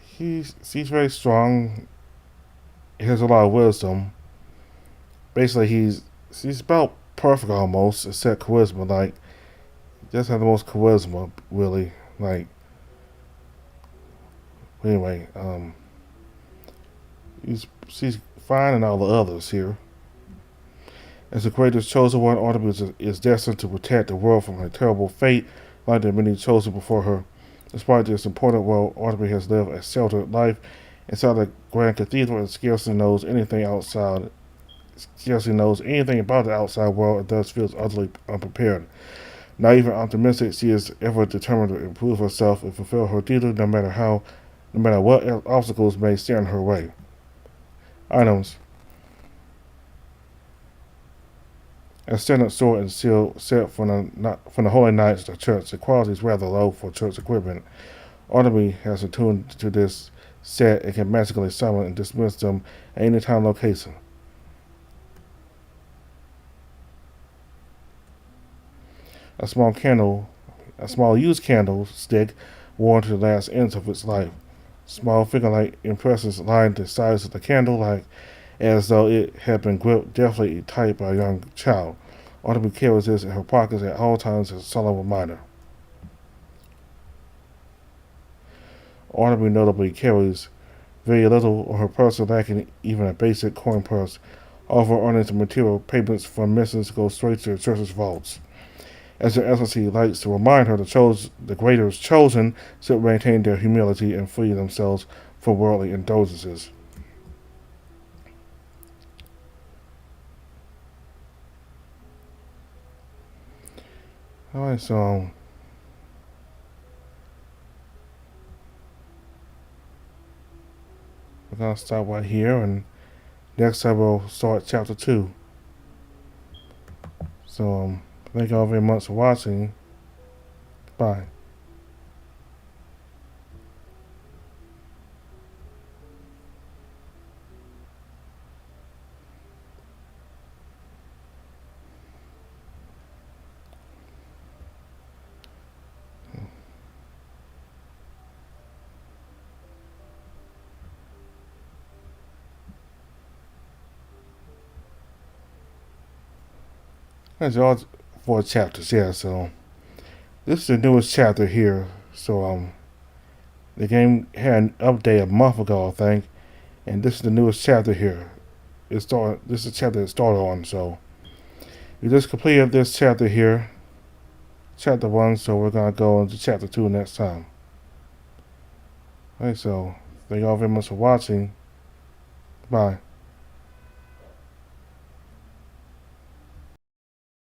he's very strong. He has a lot of wisdom. Basically, he's about perfect almost, except charisma. Like, he doesn't have the most charisma, really. Like, anyway, she's fine in all the others here. As the greatest chosen one, Artemis is destined to protect the world from a terrible fate, like the many chosen before her. Despite this important role, Artemis has lived a sheltered life inside the Grand Cathedral and scarcely knows anything about the outside world, and thus feels utterly unprepared. Naive and optimistic, she is ever determined to improve herself and fulfill her duty no matter what obstacles may stand in her way. Items: a standard sword and shield set from the Holy Knights of the Church. The quality is rather low for church equipment. Artemis has attuned to this set and can magically summon and dismiss them at any time location. A small used candlestick worn to the last ends of its life. Small finger-like impressions line the sides of the candle like as though it had been gripped deftly tight by a young child. Artemis carries this in her pockets at all times as a solemn reminder. Artemis notably carries very little on her person, lacking even a basic coin purse. All of her earnings and material payments from missions go straight to the church's vaults. As Her Excellency likes to remind her, the greatest chosen should maintain their humility and free themselves from worldly indulgences. Alright, so we're gonna stop right here, and next time we'll start chapter 2. So, thank you all very much for watching. Bye. That's all 4 chapters, yeah. So this is the newest chapter here. So the game had an update a month ago, I think, and this is the newest chapter here. This is the chapter it started on. So we just completed this chapter here, chapter 1. So we're gonna go into chapter 2 next time. Alright, so thank you all very much for watching. Bye.